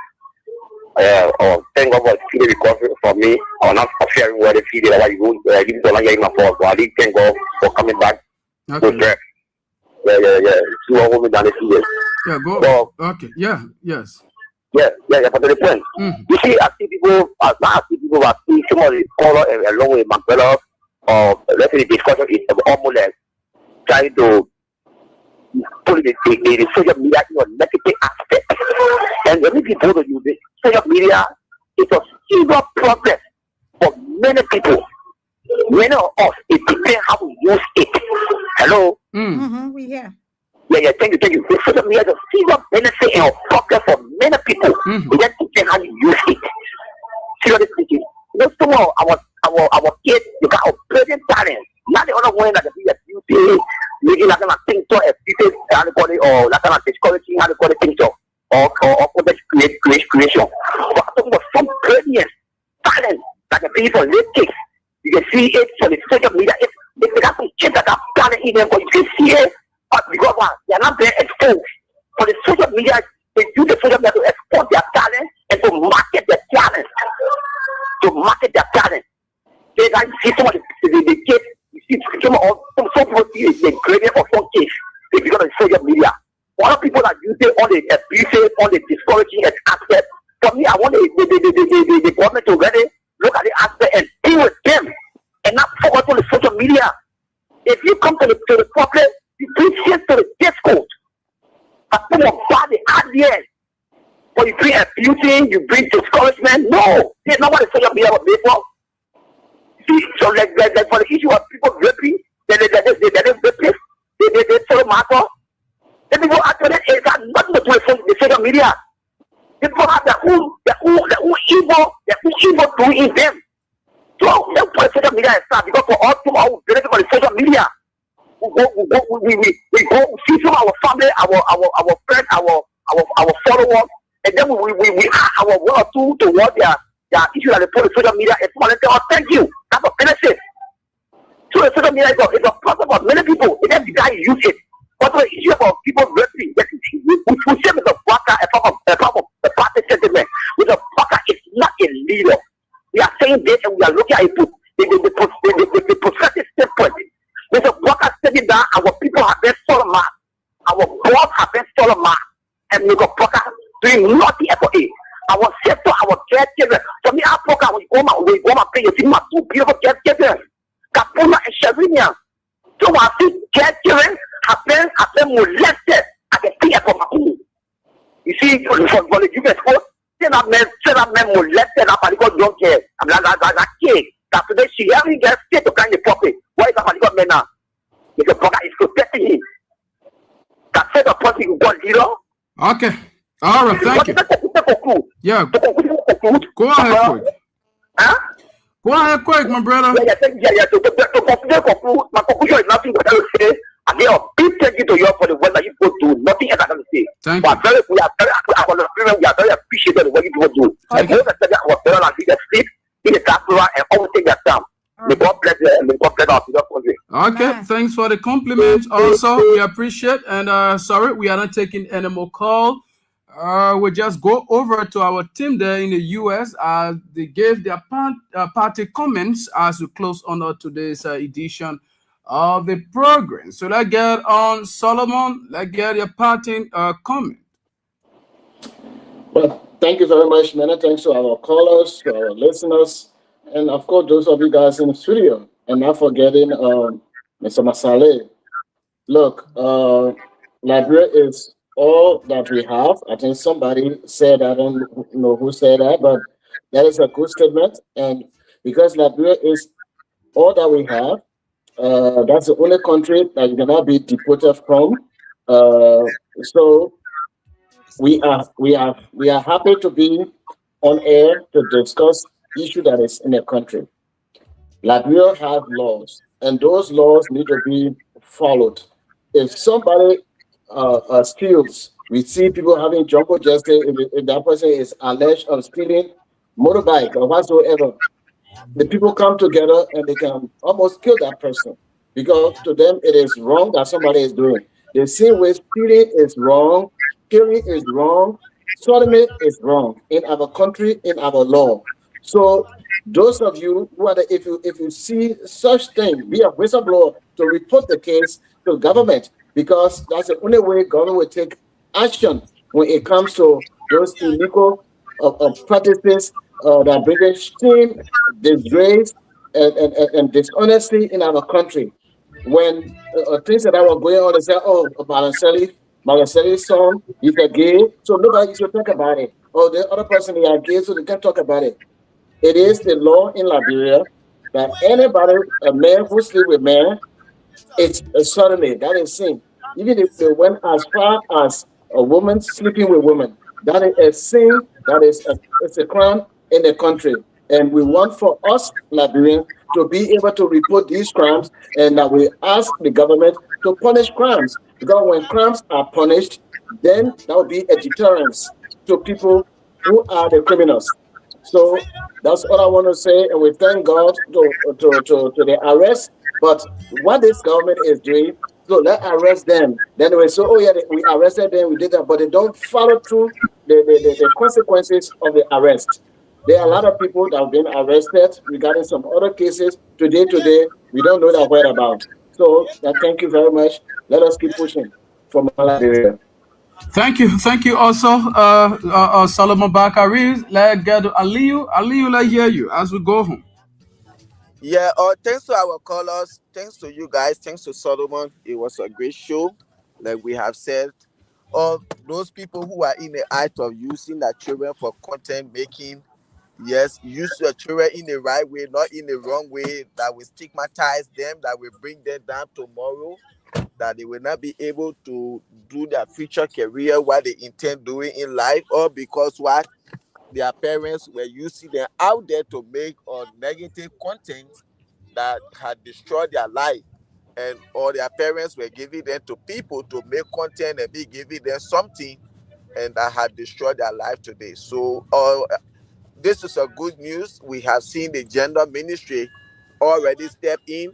Thank God for the feeding recovery for me. I'm not sharing where the feeding that you go. Give it to my fault. But I did thank God for coming back. Okay. Yeah. So hold me down the feeding. Yeah, go. So, okay. Yeah. Yes. Yeah. For the point. You see, I see people. I see people. I see some of the color along with my brother. Let's say the discussion is almost like trying to put the social media in a negative aspect. And when people to use it, social media is a serious problem for many people. Many of us, it depends how we use it. Hello? We hear. Yeah, thank you. The social media is a serious benefit and a problem for many people. It just depends how you use it. Seriously speaking, some of our kids, they got a brilliant talent. Not the other one that they be a beauty, making like a thing to a people, how to call it, or like a discouraging, how to call it, thing to, or creation. But some of some brilliant talent, like a people in this case, you can see it for the social media. If they got some kids that got talent in them, but you can see it, because they are not very exposed. For the social media, they use the social media to export their talent and to market their talent. They like see some of the kids, you see some people see the gradient of some kids because of social media. A lot of people are using all the abusive, all the discouraging aspect. For me, I want the government to really look at the aspect and deal with them and not focus on the social media. If you come to the public, you bring shit to the discourse. But some of bad ideas. Or you bring abusing, you bring discouragement. No, there's not what the social media was made for. See, so like for the issue of people raping, they follow Marco. The people actually it got nothing to do with the social media. People have their own evil doing them. So that's why social media is start because for us to benefit from the social media. We go see some of our family, our friends, our followers. And then we add our one or two to what their issue that they put on social media and someone and say, oh, thank you. That's a benefit. So the social media is a problem for many people. It has the guy use it. But the issue about people raping, we say it's a worker, a part of the party sentiment. With a worker, it's not saying this and we are looking at it, the prophetic standpoint. There's a broadcast study that our people have been stolen, our boss have been stolen, and we got broadcast doing nothing for it. Our sister, our caregivers. For me, I broadcast we go my pay. You see my two beautiful caregivers, Kapuna and Sharinia. So I see caregivers have been molested at the theater for my people. You see, for the US court, say that man molested up and God don't care. I'm like that kid. That today she having get state to kind of puppy. Why is that God man now? Because brother is protecting him. That said the puppy God zero. Okay. All right, thank you. Yeah. Go ahead, quick. Huh? Go ahead, quick, my brother. Yeah. To conclude, my conclusion is nothing but I say. And they are big thank you to you for the work that you go do. Nothing else I can say. Thank you. We are very appreciative of the work you go do. And most especially our fellow and leaders sleep in the capital and everything that's done. May God bless our country. Okay, thanks for the compliment. Also, we appreciate, and sorry, we are not taking any more call. We'll just go over to our team there in the US as they gave their party comments as we close on today's edition of the program. So let's get on Solomon. Let's get your parting comment. Well, thank you very much, Many thanks to our callers, to our listeners, and of course those of you guys in the studio. And not forgetting Mr. Masale. Look, Liberia is all that we have. I think somebody said, I don't know who said that, but that is a good statement. And because Liberia is all that we have, that's the only country that you cannot be deported from. So we are happy to be on air to discuss issue that is in the country. Liberia have laws, and those laws need to be followed. If somebody steals, we see people having jungle justice. If that person is alleged of stealing motorbike or whatsoever, the people come together and they can almost kill that person because to them it is wrong that somebody is doing. The same way stealing is wrong, killing is wrong, sodomy is wrong in our country, in our law. So those of you who are if you see such thing, be a whistleblower to report the case to government because that's the only way government will take action when it comes to those illegal practices that bring shame, disgrace, and dishonesty in our country. When things that were going on, they say, "Oh, Balancelli's son, he's a gay," so nobody should talk about it. Oh, the other person is gay, so they can't talk about it. It is the law in Liberia that anybody, a man who sleep with man, it's a sodomy. That is sin. Even if they went as far as a woman sleeping with women, that is a sin. It's a crime in the country. And we want for us, Liberians, to be able to report these crimes and that we ask the government to punish crimes. Because when crimes are punished, then that will be a deterrence to people who are the criminals. So that's all I want to say. And we thank God to the arrest. But what this government is doing, so let's arrest them. Then they will say, oh, yeah, we arrested them, we did that. But they don't follow through the consequences of the arrest. There are a lot of people that have been arrested regarding some other cases. Today, we don't know that whereabouts. So thank you very much. Let us keep pushing for Liberia. Thank you also, Solomon Bakari. Let's get to Aliyu. Aliyu, let's hear you as we go home. Yeah, thanks to our callers, thanks to you guys, thanks to Solomon. It was a great show. Like we have said, all those people who are in the act of using their children for content making, yes, use your children in the right way, not in the wrong way, that will stigmatize them, that will bring them down tomorrow, that they will not be able to do their future career, what they intend doing in life, or because what their parents were using them out there to make negative content that had destroyed their life, and or their parents were giving them to people to make content and be giving them something and that had destroyed their life today. So this is a good news. We have seen the gender ministry already step in,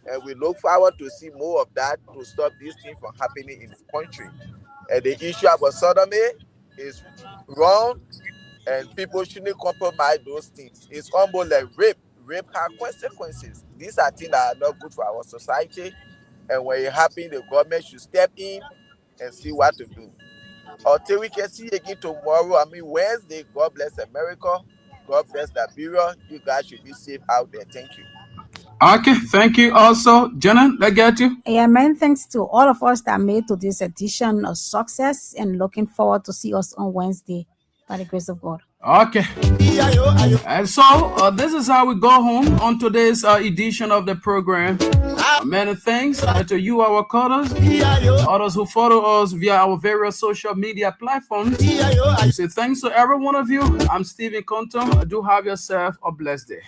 and we look forward to see more of that to stop these things from happening in the country. And the issue about sodomy is wrong, and people shouldn't compromise those things. It's almost like rape. Rape has consequences. These are things that are not good for our society, and when it happens, the government should step in and see what to do. Until we can see again tomorrow, I mean Wednesday, God bless America. God bless Liberia. You guys should be safe out there. Thank you. Okay, thank you also. Jenna, I get you. Yeah, many thanks to all of us that made to this edition of success, and looking forward to see us on Wednesday by the grace of God. Okay. And so this is how we go home on today's edition of the program. Many thanks to you, our callers, others who follow us via our various social media platforms. Say thanks to every one of you. I'm Stephen Contom. Do have yourself a blessed day.